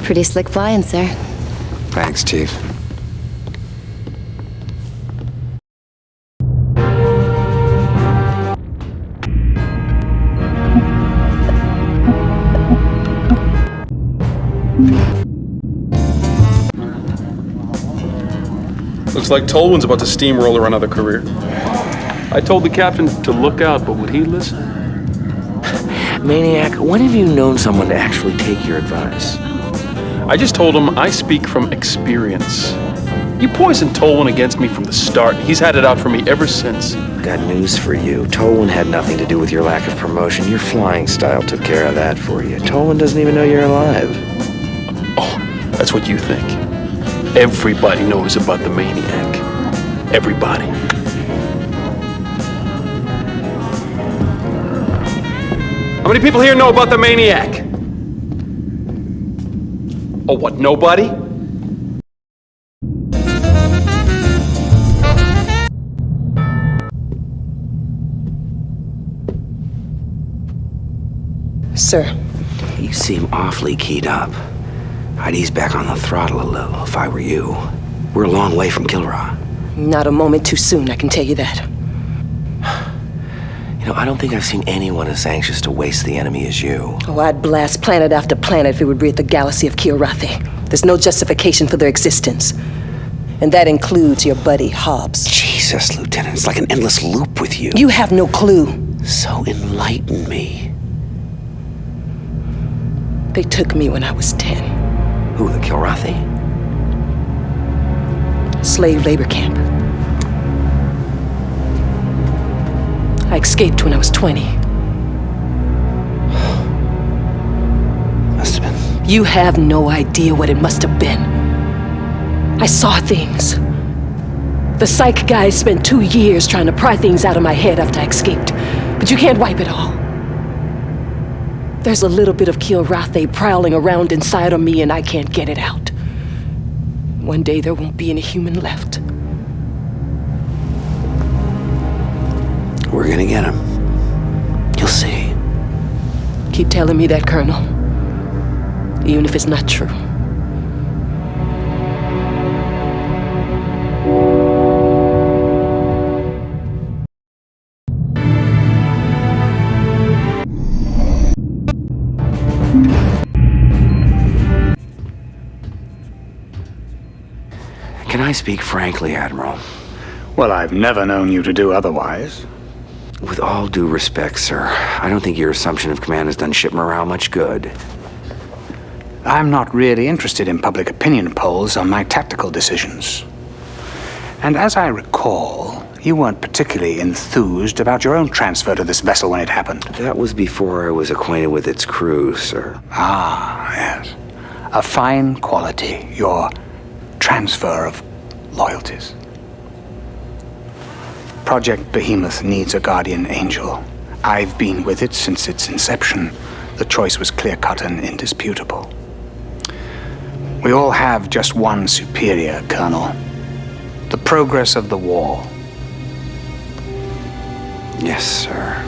Pretty slick flying, sir. Thanks, Chief. Looks like Tolwyn's about to steamroller another career. I told the captain to look out, but would he listen? Maniac, when have you known someone to actually take your advice? I just told him I speak from experience. You poisoned Tolwyn against me from the start. He's had it out for me ever since. Got news for you. Tolwyn had nothing to do with your lack of promotion. Your flying style took care of that for you. Tolwyn doesn't even know you're alive. Oh, that's what you think. Everybody knows about the Maniac. Everybody. How many people here know about the Maniac? Oh, what, nobody? Sir. You seem awfully keyed up. I'd ease back on the throttle a little if I were you. We're a long way from Kilrathi. Not a moment too soon, I can tell you that. You know, I don't think I've seen anyone as anxious to waste the enemy as you. Oh, I'd blast planet after planet if it would rid the galaxy of Kilrathi. There's no justification for their existence. And that includes your buddy, Hobbs. Jesus, Lieutenant, it's like an endless loop with you. You have no clue. So enlighten me. They took me when I was 10. Who, the Kilrathi? Slave labor camp. I escaped when I was 20. Must have been. You have no idea what it must have been. I saw things. The psych guys spent 2 years trying to pry things out of my head after I escaped. But you can't wipe it all. There's a little bit of Kilrathi prowling around inside of me and I can't get it out. One day there won't be any human left. We're gonna get him. You'll see. Keep telling me that, Colonel. Even if it's not true. Can I speak frankly, Admiral? Well, I've never known you to do otherwise. With all due respect, sir, I don't think your assumption of command has done ship morale much good. I'm not really interested in public opinion polls on my tactical decisions. And as I recall, you weren't particularly enthused about your own transfer to this vessel when it happened. That was before I was acquainted with its crew, sir. Ah, yes. A fine quality, your transfer of loyalties. Project Behemoth needs a guardian angel. I've been with it since its inception. The choice was clear-cut and indisputable. We all have just one superior, Colonel. The progress of the war. Yes, sir.